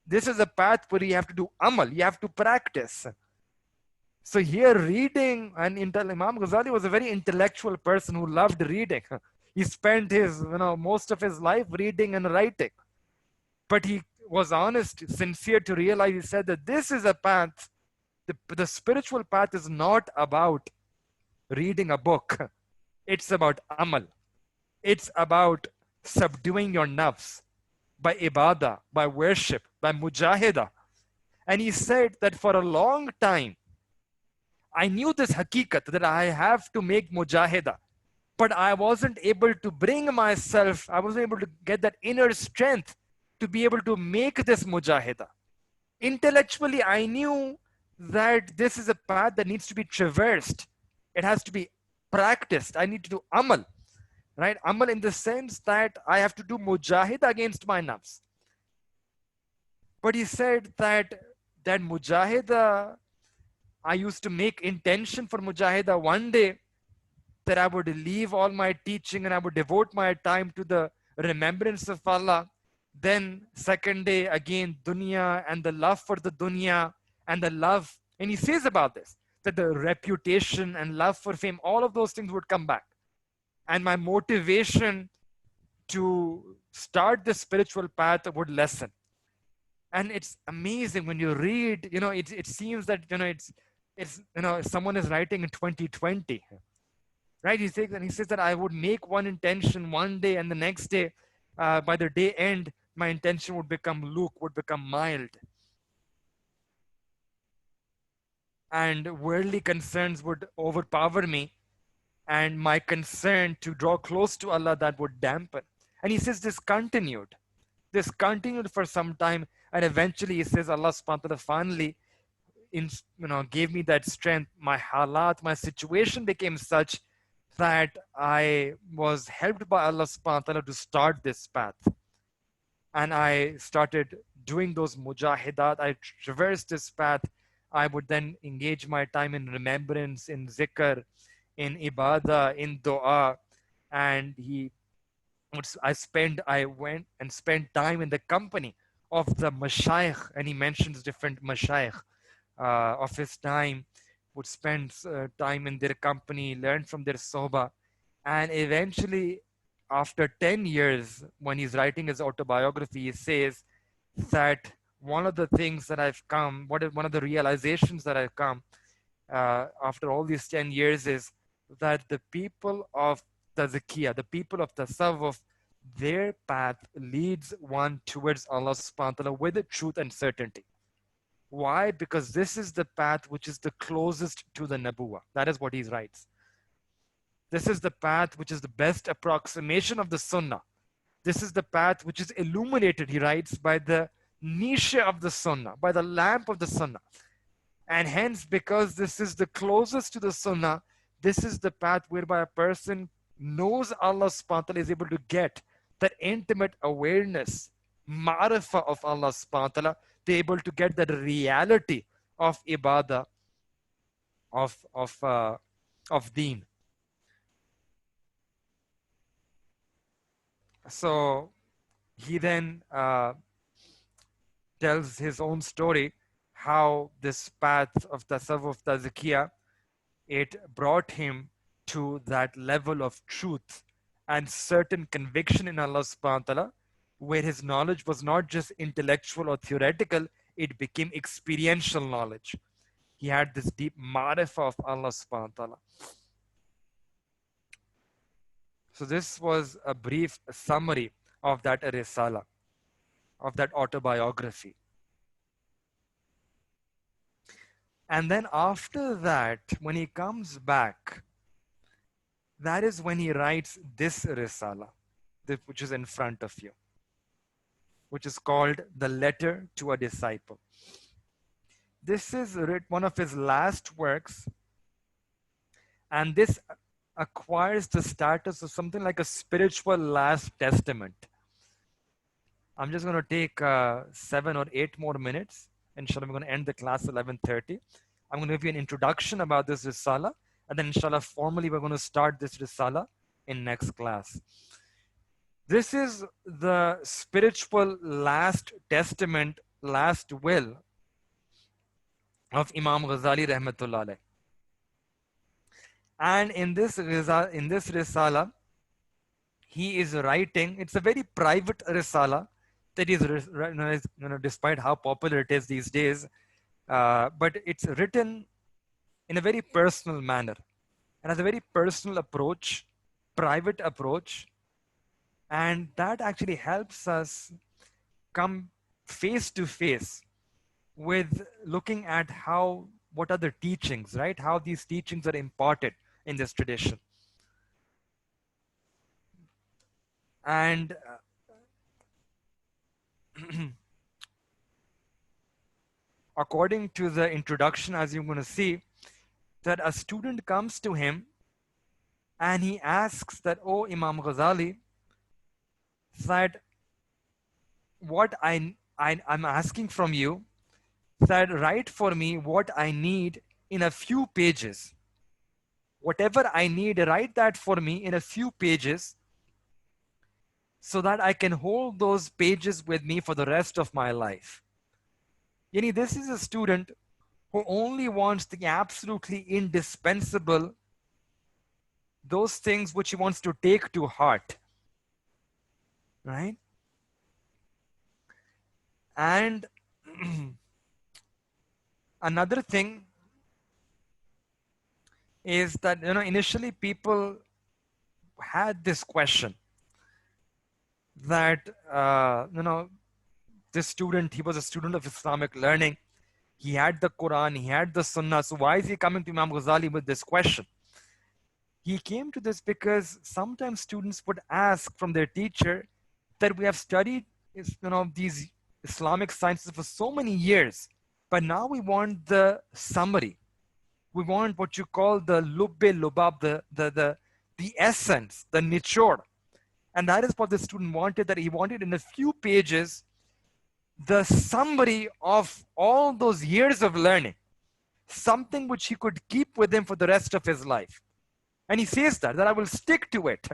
This is a path where you have to do amal. You have to practice. So here reading, and Imam Ghazali was a very intellectual person who loved reading. He spent most of his life reading and writing. But he was honest, sincere to realize, he said that this is a path. The spiritual path is not about reading a book. It's about amal. It's about subduing your nafs by ibadah, by worship, by mujahidah. And he said that for a long time, I knew this hakikat that I have to make mujahidah, but I wasn't able to bring myself, I wasn't able to get that inner strength to be able to make this mujahidah. Intellectually, I knew that this is a path that needs to be traversed. It has to be practiced. I need to do amal, right? Amal in the sense that I have to do mujahidah against my nafs. But he said that mujahidah, I used to make intention for mujahidah one day that I would leave all my teaching and I would devote my time to the remembrance of Allah. Then second day again, dunya and the love for the dunya and the love. And he says about this, that the reputation and love for fame, all of those things would come back. And my motivation to start the spiritual path would lessen. And it's amazing when you read, it seems that, someone is writing in 2020, right? He says that I would make one intention one day and the next day, by the day end, my intention would become mild. and worldly concerns would overpower me, and my concern to draw close to Allah, that would dampen. And he says this continued. This continued for some time, and eventually he says Allah subhanahu wa ta'ala finally gave me that strength. My halat, my situation became such that I was helped by Allah subhanahu wa ta'ala to start this path. And I started doing those mujahidat. I traversed this path. I would then engage my time in remembrance, in zikr, in ibadah, in dua. And I went and spent time in the company of the mashayikh, and he mentions different mashayikh of his time, would spend time in their company, learn from their sohbah. And eventually, after 10 years, when he's writing his autobiography, he says that one of the things that I've come, one of the realizations that I've come after all these 10 years is that the people of Tazkiyah, the people of Tasawwuf, their path leads one towards Allah subhanahu wa ta'ala with the truth and certainty. Why? Because this is the path which is the closest to the Nabuwah. That is what he writes. This is the path which is the best approximation of the Sunnah. This is the path which is illuminated, he writes, by the niche of the Sunnah, by the lamp of the Sunnah. And hence, because this is the closest to the Sunnah, this is the path whereby a person knows Allah subhanahu wa ta'ala, is able to get that intimate awareness, ma'rifah of Allah subhanahu wa ta'ala. They're able to get that reality of ibadah, of deen. So he then tells his own story, how this path of tasawwuf tazkiyah, it brought him to that level of truth and certain conviction in Allah subhanahu wa ta'ala, where his knowledge was not just intellectual or theoretical, it became experiential knowledge. He had this deep ma'rifah of Allah subhanahu wa ta'ala. So this was a brief summary of that risala, of that autobiography. And then after that, when he comes back, that is when he writes this risala, which is in front of you, which is called The Letter to a Disciple. This is one of his last works, and this acquires the status of something like a spiritual last testament. I'm just going to take 7 or 8 more minutes. Inshallah, we're going to end the class at 11:30. I'm going to give you an introduction about this risala, and then inshallah, formally, we're going to start this risala in next class. This is the spiritual last testament, last will of Imam Ghazali rahmatullah alayh. And in this risala, he is writing, it's a very private risala that is, despite how popular it is these days, but it's written in a very personal manner and has a very personal approach, private approach. And that actually helps us come face to face with looking at what are the teachings, right? How these teachings are imparted in this tradition. And according to the introduction, as you're going to see, that a student comes to him and he asks that, oh, Imam Ghazali, that what I'm asking from you, that write for me what I need in a few pages. Whatever I need, write that for me in a few pages so that I can hold those pages with me for the rest of my life. Yani, this is a student who only wants the absolutely indispensable, those things which he wants to take to heart, right? And another thing is that, initially people had this question that, this student, he was a student of Islamic learning. He had the Quran, he had the Sunnah. So why is he coming to Imam Ghazali with this question? He came to this because sometimes students would ask from their teacher that we have studied these Islamic sciences for so many years, but now we want the summary. We want what you call the lubbe lubab, the essence, the nichor. And that is what the student wanted, that he wanted in a few pages the summary of all those years of learning, something which he could keep with him for the rest of his life. And he says that I will stick to it.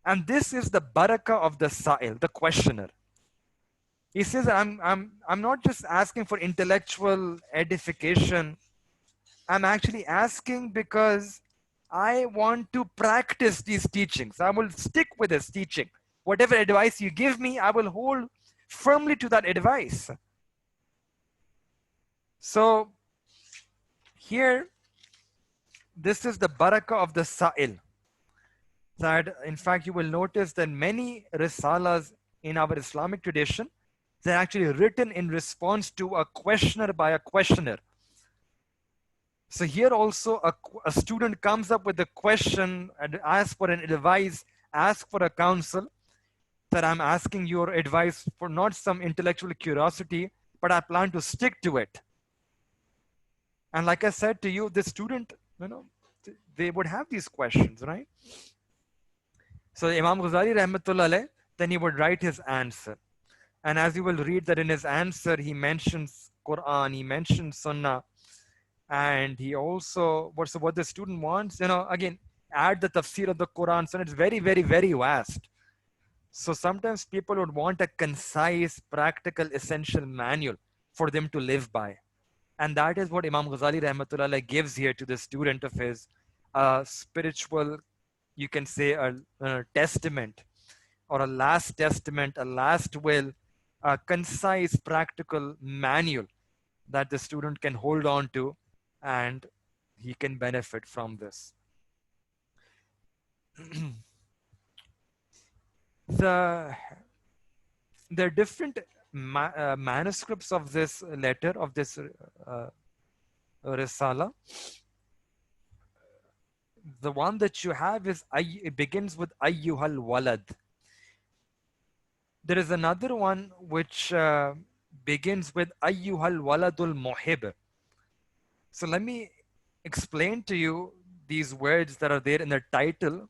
And this is the barakah of the sa'il, the questioner. He says, I'm not just asking for intellectual edification. I'm actually asking because I want to practice these teachings. I will stick with this teaching. Whatever advice you give me, I will hold firmly to that advice. So here, this is the barakah of the sa'il. That in fact, you will notice that many risalas in our Islamic tradition, they're actually written in response to a questioner by a questioner. So here also a student comes up with a question and asks for an advice, asks for a counsel, that I'm asking your advice for not some intellectual curiosity, but I plan to stick to it. And like I said to you, the student, they would have these questions, right? So Imam Ghazali Rahmatullah Alayh, then he would write his answer. And as you will read that in his answer, he mentions Quran, he mentions Sunnah, and he also, what the student wants, again, add the tafsir of the Quran. So it's very, very, very vast. So sometimes people would want a concise, practical, essential manual for them to live by. And that is what Imam Ghazali Rahmatullah Alayh gives here to the student of his spiritual, you can say a testament, or a last testament, a last will, a concise, practical manual that the student can hold on to, and he can benefit from this. There are different manuscripts of this letter, of this risala. The one that you have is, it begins with Ayyuhal Walad. There is another one which begins with Ayyuhal Waladul Muhib. So let me explain to you these words that are there in the title.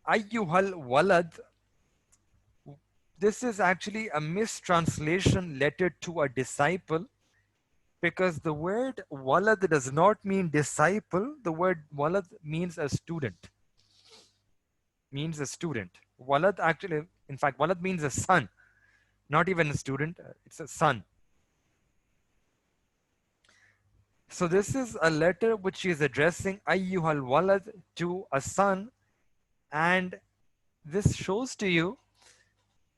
Ayyuhal Walad, this is actually a mistranslation letter to a disciple, because the word walad does not mean disciple. The word walad means a student. Means a student. Walad actually, in fact, walad means a son, not even a student, it's a son. So this is a letter which she is addressing Ayyuhal Walad to a son, and this shows to you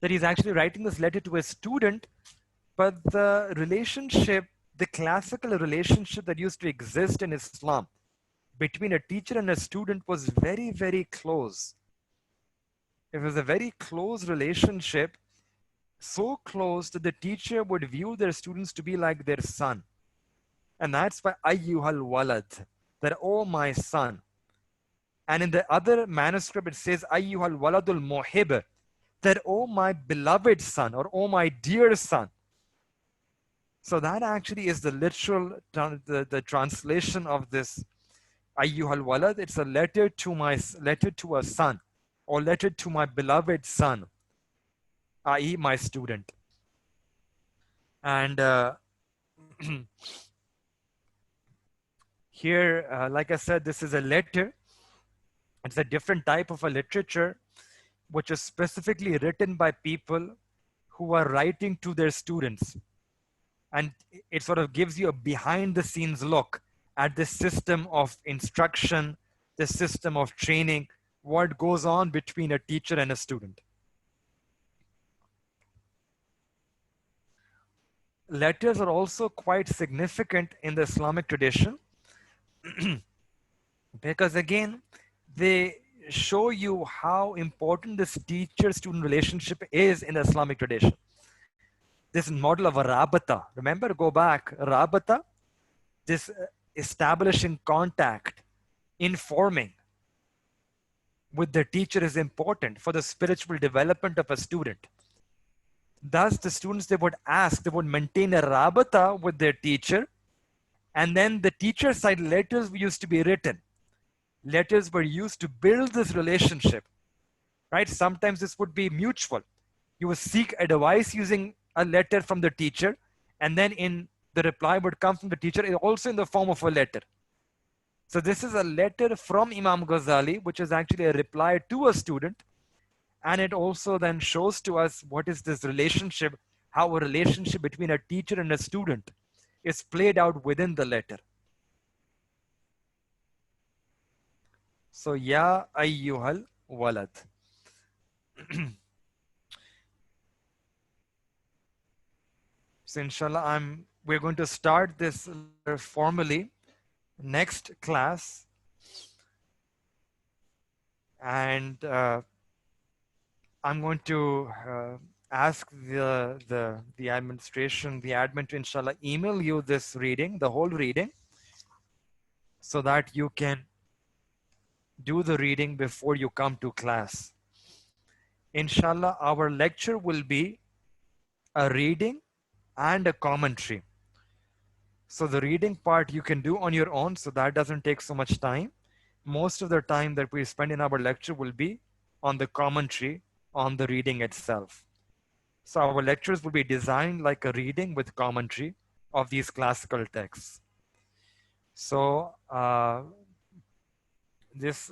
that he's actually writing this letter to a student, but the relationship, the classical relationship that used to exist in Islam between a teacher and a student was very, very close. It was a very close relationship, so close that the teacher would view their students to be like their son. And that's why Ayyuhal Walad, that, oh my son. And in the other manuscript, it says Ayyuhal Waladul Muhib, that, oh my beloved son, or oh my dear son. So that actually is the literal, the translation of this Ayyuhal Walad. It's a letter to a son, or letter to my beloved son, i.e. my student. And here, like I said, this is a letter. It's a different type of a literature, which is specifically written by people who are writing to their students. And it sort of gives you a behind the scenes look at the system of instruction, the system of training, what goes on between a teacher and a student. Letters are also quite significant in the Islamic tradition because, again, they show you how important this teacher-student relationship is in the Islamic tradition. this model of a rabata. Remember, go back, rabata, this establishing contact, informing with the teacher is important for the spiritual development of a student. Thus, the students, they would ask, they would maintain a rabata with their teacher, and then the teacher side letters used to be written. Letters were used to build this relationship, right? Sometimes this would be mutual. You would seek advice using a letter from the teacher, and then in the reply would come from the teacher, also in the form of a letter. So this is a letter from Imam Ghazali, which is actually a reply to a student. And it also then shows to us what is this relationship, how a relationship between a teacher and a student is played out within the letter. So, Ya ayyuhal walad. So, inshallah, we're going to start this formally next class. And I'm going to ask the administration, the admin to inshallah email you this reading, the whole reading, so that you can do the reading before you come to class. Inshallah, our lecture will be a reading and a commentary. So the reading part you can do on your own, so that doesn't take so much time. Most of the time that we spend in our lecture will be on the commentary on the reading itself. So our lectures will be designed like a reading with commentary of these classical texts. So this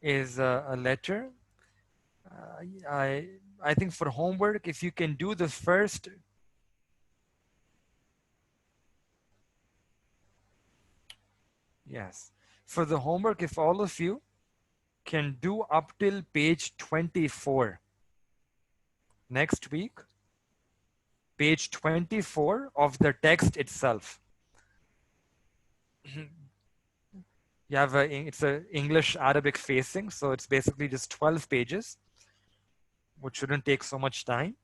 is a letter. I think for homework, if you can do the first. Yes. For the homework, if all of you can do up till page 24 next week, page 24 of the text itself. You have it's a English Arabic facing, so it's basically just 12 pages, which shouldn't take so much time.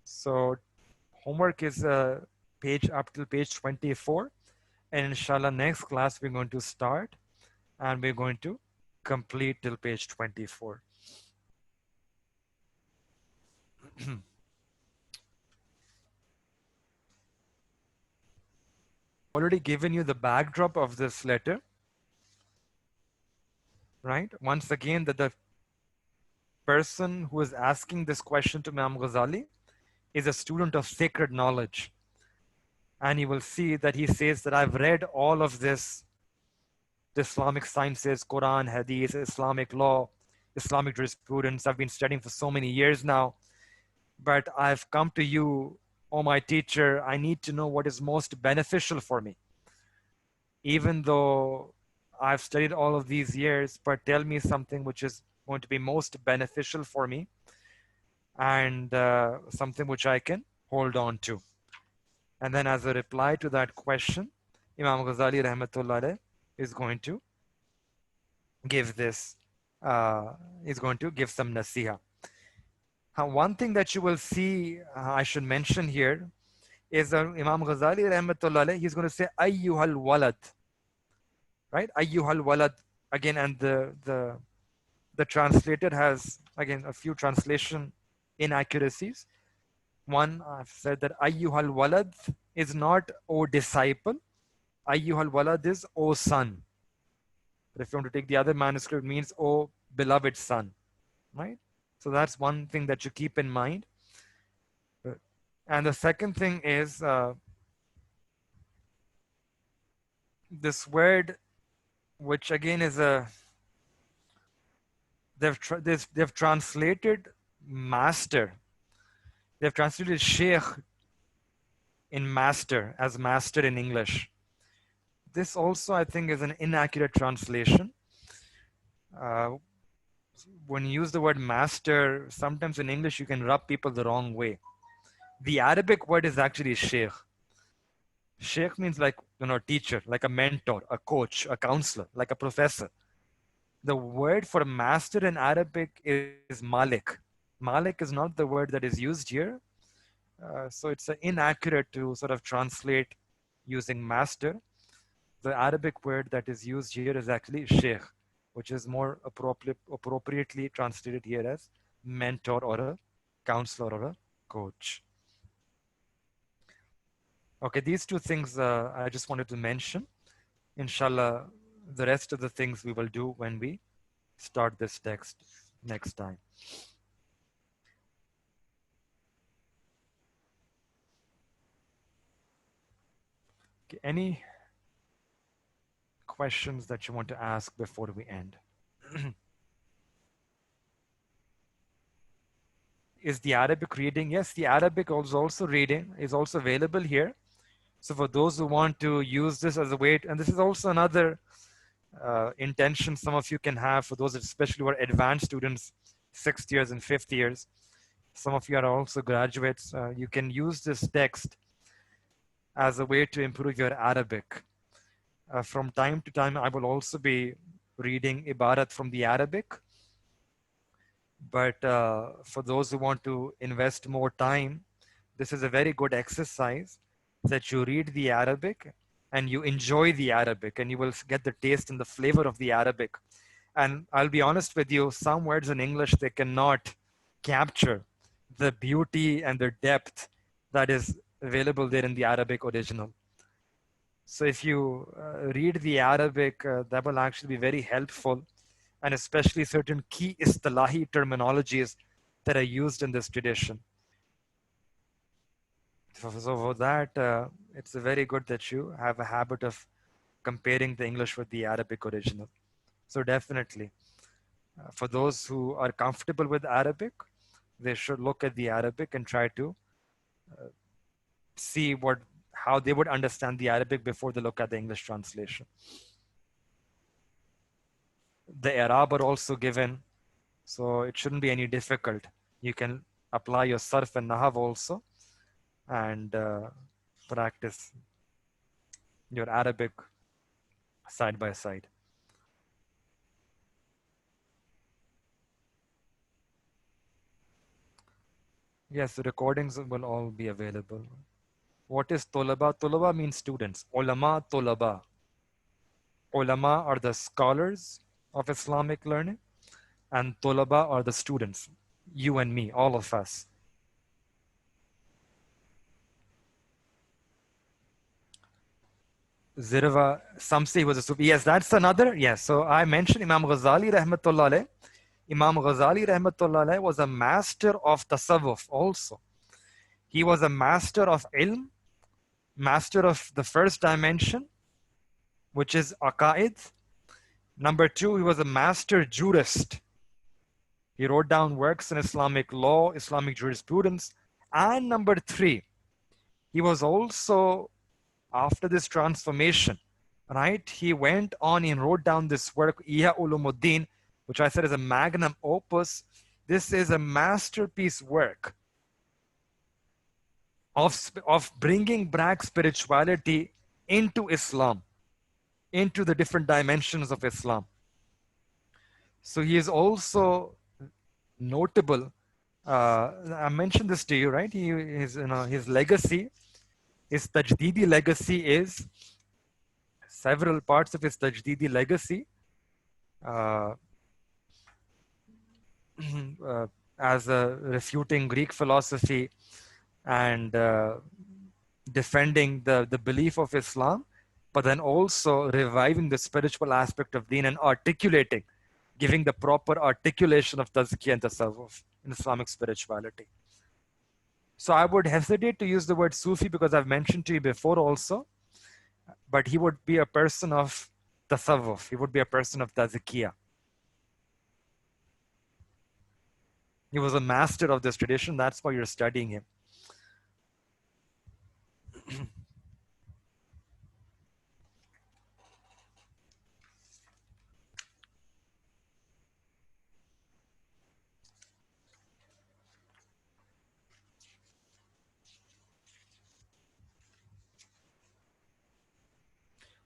So homework is page up till page 24. And inshallah, next class, we're going to start and we're going to complete till page 24. Already given you the backdrop of this letter, right? Once again, that the person who is asking this question to Imam Ghazali is a student of sacred knowledge. And you will see that he says that I've read all of this, the Islamic sciences, Quran, Hadith, Islamic law, Islamic jurisprudence. I've been studying for so many years now, but I've come to you, oh my teacher, I need to know what is most beneficial for me. Even though I've studied all of these years, but tell me something which is going to be most beneficial for me and something which I can hold on to. And then as a reply to that question, Imam Ghazali Rahmatullah is going to give this, is going to give some nasiha. One thing that you will see, I should mention here, is that Imam Ghazali Rahmatullah, he's going to say, Ayyuhal walad, right? Ayyuhal walad, again, and the translator has, again, a few translation inaccuracies. One, I've said that Ayyuhal walad is not O disciple. Ayyuhal walad is O son. But if you want to take the other manuscript, it means O beloved son, right? So that's one thing that you keep in mind. And the second thing is this word, which again is they've translated master. They've translated sheikh in master as master in English. This also, I think, is an inaccurate translation. When you use the word master, sometimes in English, you can rub people the wrong way. The Arabic word is actually sheikh. Sheikh means like, teacher, like a mentor, a coach, a counselor, like a professor. The word for master in Arabic is malik. Malik is not the word that is used here. So it's inaccurate to sort of translate using master. The Arabic word that is used here is actually sheikh, which is more appropriately translated here as mentor or a counselor or a coach. Okay, these two things I just wanted to mention. Inshallah, the rest of the things we will do when we start this text next time. Okay, any questions that you want to ask before we end? Is the Arabic reading? Yes, the Arabic also reading is also available here. So for those who want to use this as a way, and this is also another intention some of you can have for those especially who are advanced students, 6th years and 5th years. Some of you are also graduates. You can use this text as a way to improve your Arabic. From time to time, I will also be reading Ibarat from the Arabic. But for those who want to invest more time, this is a very good exercise that you read the Arabic and you enjoy the Arabic and you will get the taste and the flavor of the Arabic. And I'll be honest with you, some words in English, they cannot capture the beauty and the depth that is available there in the Arabic original. So if you read the Arabic, that will actually be very helpful, and especially certain key istilahi terminologies that are used in this tradition. So for that, it's very good that you have a habit of comparing the English with the Arabic original. So definitely, for those who are comfortable with Arabic, they should look at the Arabic and try to see how they would understand the Arabic before they look at the English translation. The Arab are also given, so it shouldn't be any difficult. You can apply your Sarf and Nahav also and practice your Arabic side by side. Yes, the recordings will all be available. What is Tolaba? Tolaba means students. Ulama, Tolaba. Ulama are the scholars of Islamic learning, and Tolaba are the students. You and me, all of us. Zirva, some say he was a Sufi. Yes, that's another. Yes, so I mentioned Imam Ghazali rahmatullah alayh. Imam Ghazali rahmatullah alayh was a master of tasawwuf also. He was a master of ilm, master of the first dimension, which is aqaid. Number two, he was a master jurist. He wrote down works in Islamic law, Islamic jurisprudence. And number three, he was also, after this transformation, right, he went on and wrote down this work, Ihya Ulumuddin, which I said is a magnum opus. This is a masterpiece work of bringing back spirituality into Islam, into the different dimensions of Islam. So he is also notable. I mentioned this to you, right? His legacy, his Tajdeedi legacy is several parts of his Tajdeedi legacy as refuting Greek philosophy and defending the belief of Islam, but then also reviving the spiritual aspect of Deen and articulating, giving the proper articulation of Tazkiyah and Tasawwuf in Islamic spirituality. So I would hesitate to use the word Sufi because I've mentioned to you before also, but he would be a person of Tasawwuf. He would be a person of Tazkiyah. He was a master of this tradition. That's why you're studying him.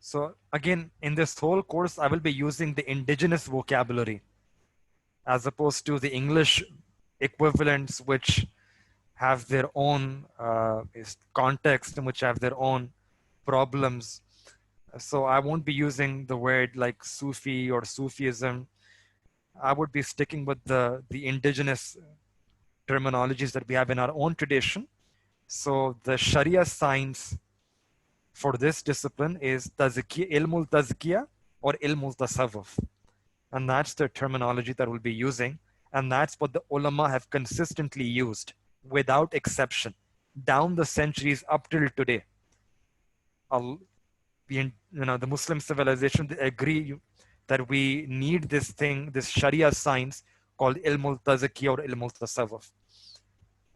So again, in this whole course, I will be using the indigenous vocabulary as opposed to the English equivalents, which have their own context, in which have their own problems. So I won't be using the word like Sufi or Sufism. I would be sticking with the indigenous terminologies that we have in our own tradition. So the Sharia science for this discipline is ilmul tazkiya or ilmul tasawwuf. And that's the terminology that we'll be using. And that's what the ulama have consistently used without exception down the centuries up till today. The Muslim civilization, they agree that we need this thing, this Sharia science called ilmul tazkiya or ilmul tasawwuf.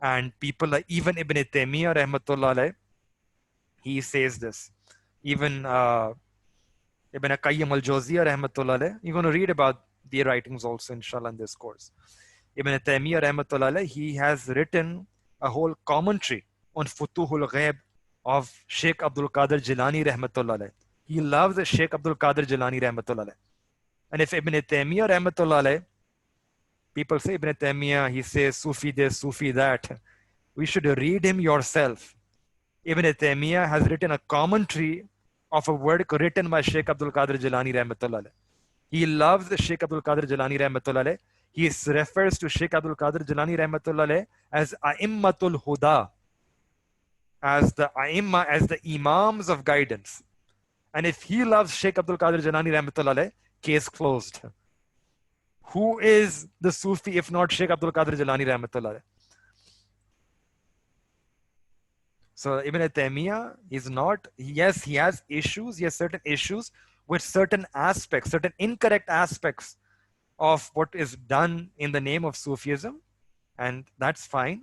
And people like even Ibn Taymiyyah rahmatullah alayh, he says this. Even Ibn Qayyim al-Jawziyah rahmatullah alayh, you're going to read about their writings also inshallah in this course. Ibn Taymiyyah rahmatullah alayh, he has written a whole commentary on Futuhul Ghaib of Sheikh Abdul Qadir Jilani rahmatullah alayh. He loves Sheikh Abdul Qadir Jilani rahmatullah alayh. And if Ibn Taymiyyah rahmatullah alayh, people say Ibn Taymiyyah, he says Sufi this, Sufi that. We should read him yourself. Ibn Taymiyyah has written a commentary of a work written by Sheikh Abdul Qadir Jilani rahmatullah alayh. He loves the Sheikh Abdul Qadir Jilani rahmatullah alayh. He refers to Sheikh Abdul Qadir Jilani rahmatullah alayh as A'immatul Huda, as the A'imma, as the Imams of guidance. And if he loves Sheikh Abdul Qadir Jilani rahmatullah alayh, case closed. Who is the Sufi if not Sheikh Abdul Qadir Jilani rahmatullah alayh? So Ibn Taymiyyah is not, yes, he has issues, he has certain issues with certain aspects, certain incorrect aspects of what is done in the name of Sufism, and that's fine,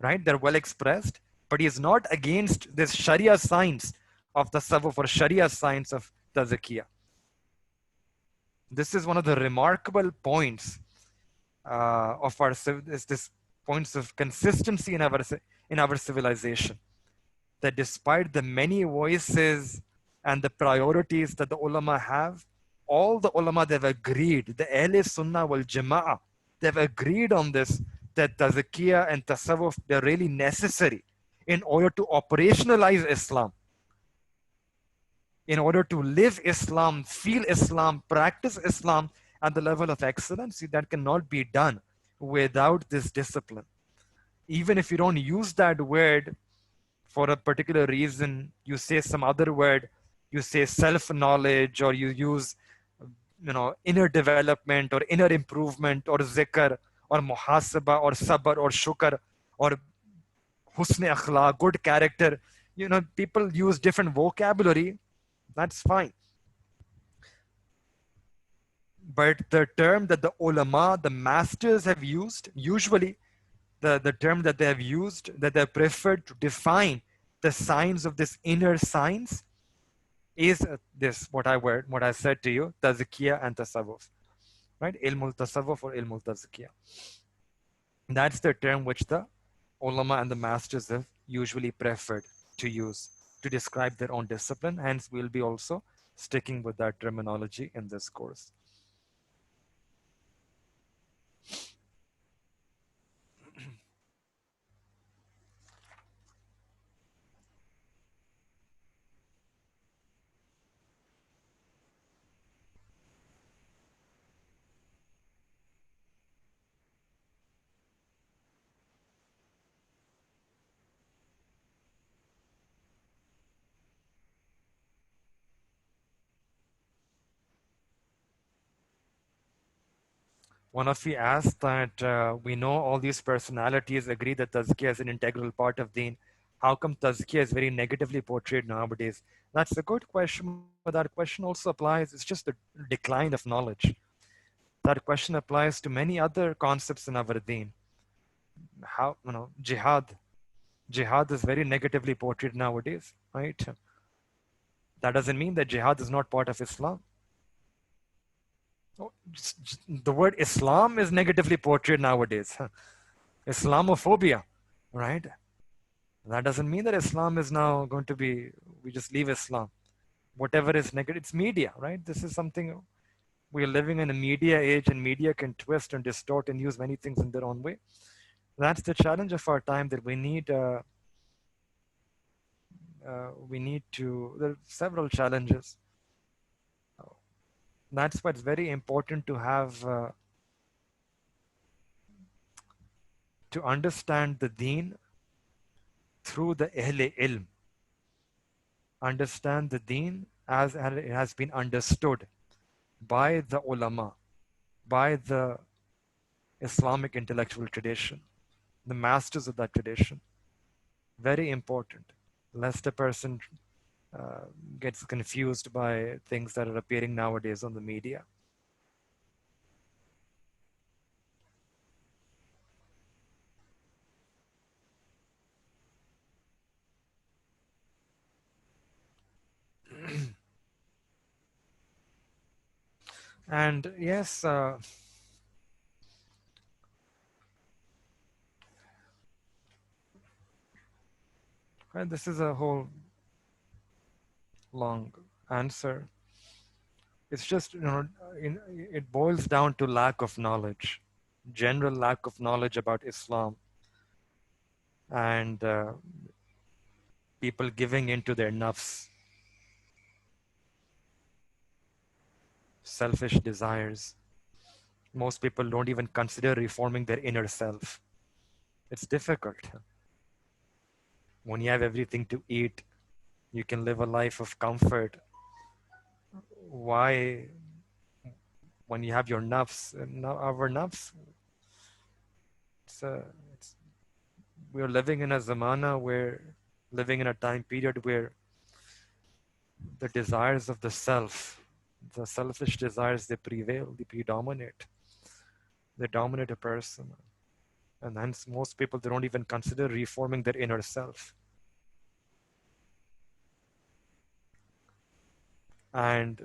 right? They're well expressed, but he is not against this Sharia science of tasawwuf or Sharia science of tazkiyah. This is one of the remarkable points of our this points of consistency in our civilization. That despite the many voices and the priorities that the ulama have, all the ulama, they've agreed, the Ahl Sunnah wal Jama'ah, they've agreed on this, that tazkiyah and tasawwuf, they're really necessary in order to operationalize Islam, in order to live Islam, feel Islam, practice Islam at the level of excellence. That cannot be done without this discipline. Even if you don't use that word for a particular reason, you say some other word, you say self-knowledge, or you use, inner development or inner improvement or zikr or muhasaba or sabr or shukr or husn akhlaq, good character. People use different vocabulary. That's fine. But the term that the ulama, the masters have used, usually the term that they have used, that they preferred to define the signs of this inner science is this, what I said to you, tazkiyah and tasawwuf, right? Ilmul tasawwuf or ilmul tazkiyah. That's the term which the ulama and the masters have usually preferred to use to describe their own discipline. Hence, we'll be also sticking with that terminology in this course. One of you asked that we know all these personalities agree that tazkiyah is an integral part of deen. How come tazkiyah is very negatively portrayed nowadays? That's a good question, but that question also applies. It's just the decline of knowledge. That question applies to many other concepts in our deen. How, jihad. Jihad is very negatively portrayed nowadays, right? That doesn't mean that jihad is not part of Islam. The word Islam is negatively portrayed nowadays. Islamophobia, right? That doesn't mean that Islam is now going to be, we just leave Islam. Whatever is negative, it's media, right? This is something, we're living in a media age, and media can twist and distort and use many things in their own way. That's the challenge of our time, that we need to. There are several challenges. That's why it's very important to have to understand the Deen through the Ahle Ilm. Understand the Deen as it has been understood by the ulama, by the Islamic intellectual tradition, the masters of that tradition. Very important, lest a person uh, gets confused by things that are appearing nowadays on the media. And yes, and this is a whole long answer. It's just, it boils down to lack of knowledge, general lack of knowledge about Islam, and people giving into their nafs, selfish desires. Most people don't even consider reforming their inner self. It's difficult. When you have everything to eat, you can live a life of comfort. Why, when you have your nafs, our nafs, it's a, it's, we're living in a zamana where, living in a time period where the desires of the self, the selfish desires, they prevail, they predominate, they dominate a person. And hence, most people, they don't even consider reforming their inner self. And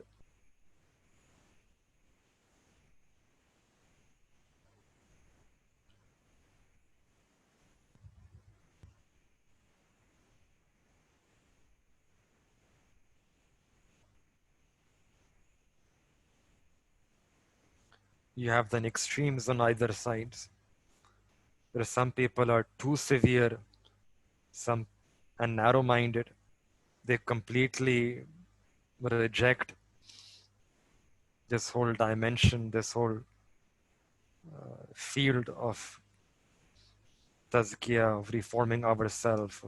you have the extremes on either sides. There are some people are too severe, some and narrow-minded. They completely reject this whole dimension, this whole field of tazkiyah, of reforming ourselves.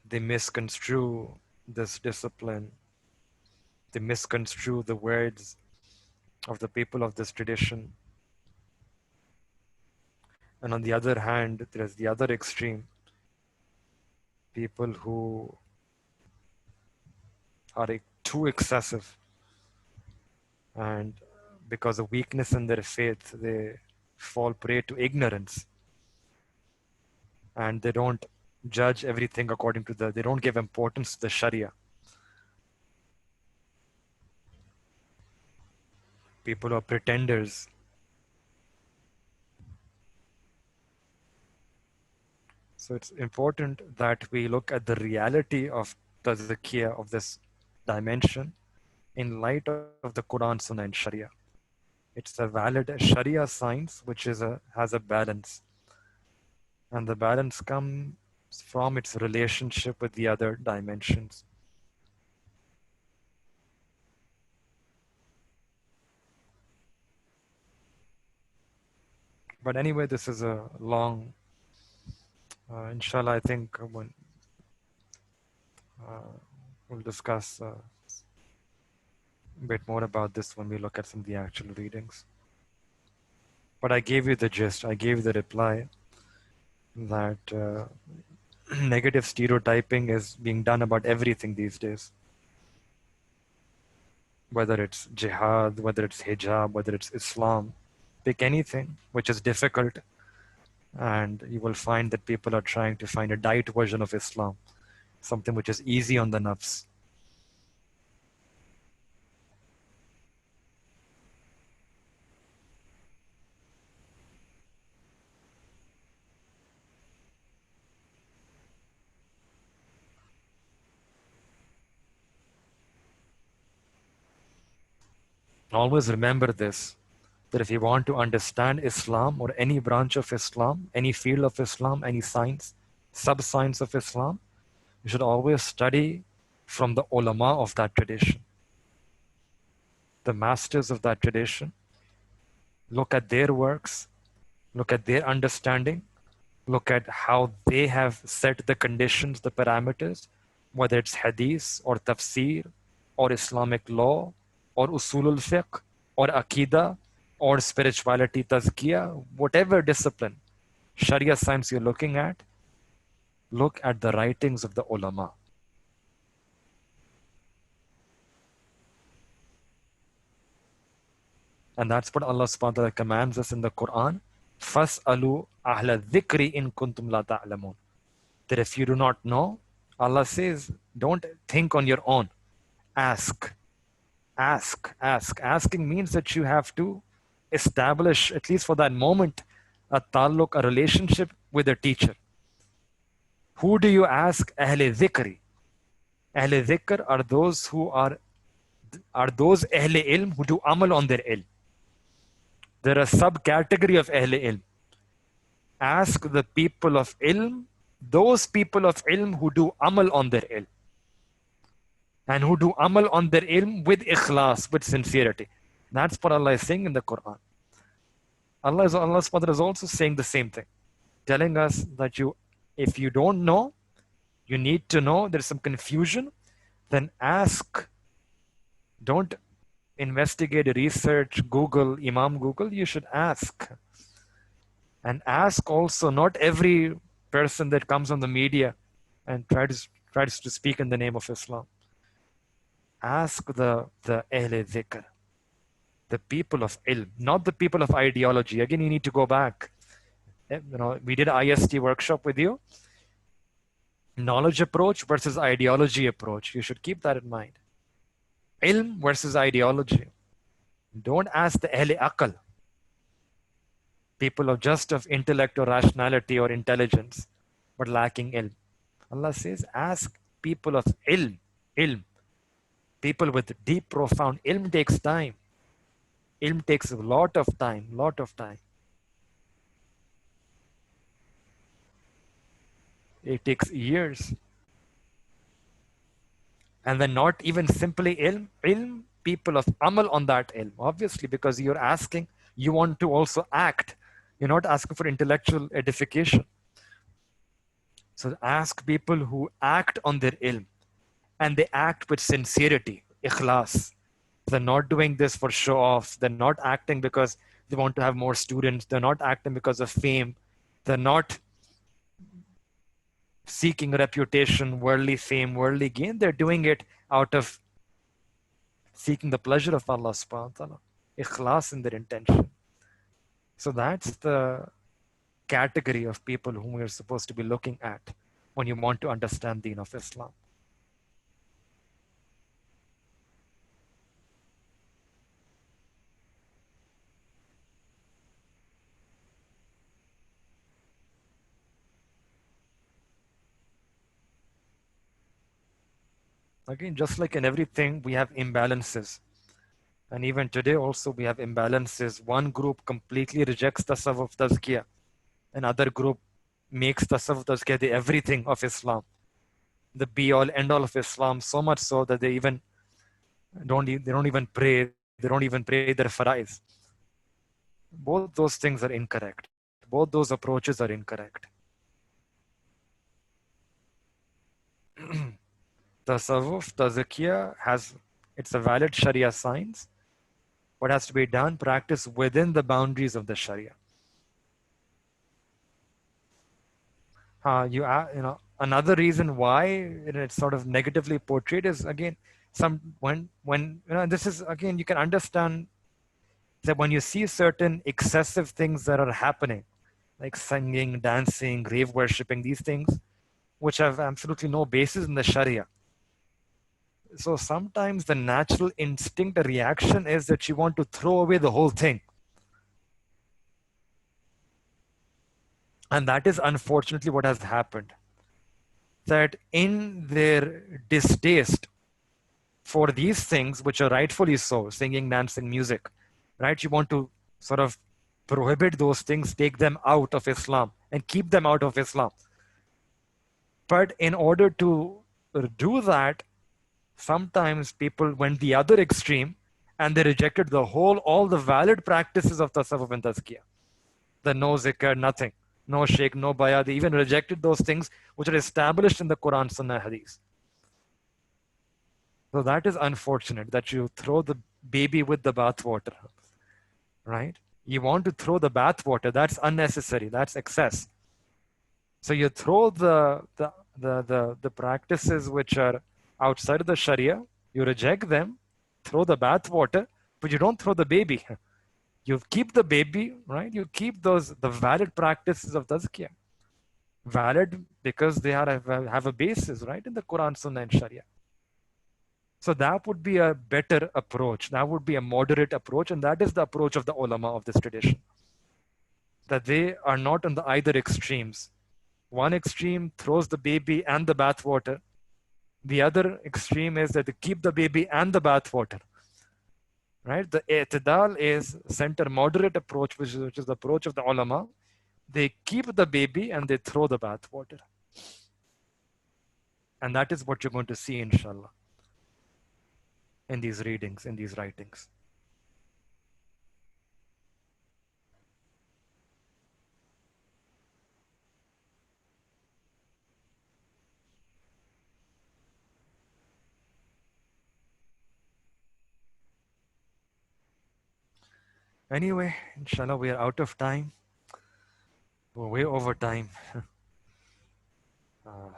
They misconstrue this discipline. They misconstrue the words of the people of this tradition. And on the other hand, there's the other extreme, people who are too excessive, and because of weakness in their faith, they fall prey to ignorance, and they don't judge everything according to they don't give importance to the Sharia. People are pretenders. So it's important that we look at the reality of tazkiyah, of this dimension, in light of the Quran, Sunnah, and Sharia. It's a valid Sharia science which has a balance, and the balance comes from its relationship with the other dimensions. But anyway, this is a long, inshallah, I think when uh, we'll discuss a bit more about this when we look at some of the actual readings. But I gave you the gist, I gave you the reply that negative stereotyping is being done about everything these days. Whether it's jihad, whether it's hijab, whether it's Islam, pick anything which is difficult, and you will find that people are trying to find a diet version of Islam, something which is easy on the nafs. Always remember this. that if you want to understand Islam or any branch of Islam, any field of Islam, any science, sub-science of Islam, you should always study from the ulama of that tradition, the masters of that tradition. Look at their works, look at their understanding, look at how they have set the conditions, the parameters, whether it's hadith or tafsir or Islamic law or usulul fiqh or aqidah or spirituality, tazkiyah, whatever discipline, Sharia science you're looking at, look at the writings of the ulama. And that's what Allah subhanahu wa ta'ala commands us in the Quran. فَاسْأَلُوا أَهْلَ الذِّكْرِ إِن كُنْتُمْ لَا تَعْلَمُونَ. That if you do not know, Allah says, don't think on your own. Ask. Ask. Ask. Asking means that you have to establish, at least for that moment, a taluk, a relationship with a teacher. Who do you ask? Ahle dhikri. Ahle dhikr are those who are those ahle ilm who do amal on their ilm. There are a subcategory of ahle ilm. Ask the people of ilm, those people of ilm who do amal on their ilm. And who do amal on their ilm with ikhlas, with sincerity. That's what Allah is saying in the Quran. Allah subhanahu wa ta'ala is also saying the same thing, telling us that if you don't know, you need to know, there's some confusion, then ask. Don't investigate, research, Google, Imam Google. You should ask. And ask also, not every person that comes on the media and tries to speak in the name of Islam. Ask the Ahle Dhikr, the people of ilm, not the people of ideology. Again, you need to go back. We did IST workshop with you. Knowledge approach versus ideology approach. You should keep that in mind. Ilm versus ideology. Don't ask the Ahle Aql, people of intellect or rationality or intelligence, but lacking ilm. Allah says, ask people of ilm. People with deep, profound ilm takes time. Ilm takes a lot of time. It takes years. And then not even simply ilm, people of amal on that ilm. Obviously, because you're asking, you want to also act. You're not asking for intellectual edification. So ask people who act on their ilm. And they act with sincerity, ikhlas. They're not doing this for show off. They're not acting because they want to have more students. They're not acting because of fame. They're not seeking reputation, worldly fame, worldly gain. They're doing it out of seeking the pleasure of Allah subhanahu wa ta'ala. Ikhlas in their intention. So that's the category of people whom we're supposed to be looking at when you want to understand the deen of Islam. Again, just like in everything, we have imbalances. And even today also we have imbalances. One group completely rejects tasawwuf tazkiyah. Another group makes tasawwuf tazkiyah the everything of Islam. The be-all, end-all of Islam, so much so that they don't even pray. They don't even pray their faraiz. Both those things are incorrect. Both those approaches are incorrect. Tasawwuf, tazkiyah it's a valid Sharia science, but has to be done, practiced within the boundaries of the Sharia. Another reason why it's sort of negatively portrayed is, again, this is, again, you can understand that when you see certain excessive things that are happening, like singing, dancing, grave worshipping, these things, which have absolutely no basis in the Sharia. So sometimes the natural instinct, the reaction is that you want to throw away the whole thing. And that is unfortunately what has happened. That in their distaste for these things, which are rightfully so, singing, dancing, music, right? You want to sort of prohibit those things, take them out of Islam and keep them out of Islam. But in order to do that, sometimes people went the other extreme and they rejected all the valid practices of tasawwuf and tazkiyah. The no zikr, nothing, no sheikh, no bayah. They even rejected those things which are established in the Quran, Sunnah, Hadith. So that is unfortunate that you throw the baby with the bathwater, right? You want to throw the bathwater, that's unnecessary, that's excess. So you throw the practices which are outside of the Sharia, you reject them, throw the bathwater, but you don't throw the baby. You keep the baby, right? You keep the valid practices of tazkiyah. Valid because they have a basis, right, in the Quran, Sunnah, and Sharia. So that would be a better approach. That would be a moderate approach, and that is the approach of the ulama of this tradition. That they are not on the either extremes. One extreme throws the baby and the bathwater. The other extreme is that they keep the baby and the bathwater. Right? The i'tidal is center moderate approach, which is the approach of the ulama. They keep the baby and they throw the bathwater. And that is what you're going to see, inshallah, in these readings, in these writings. Anyway, inshallah, we are out of time. We're way over time.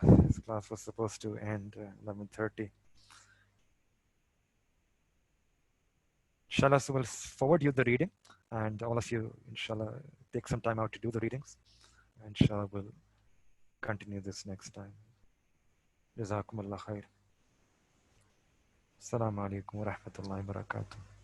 This class was supposed to end 11:30. Inshallah, so we'll forward you the reading, and all of you, inshallah, take some time out to do the readings. And inshallah, we'll continue this next time. Jazakumullah khair. Assalamu alaikum wa rahmatullahi wa barakatuh.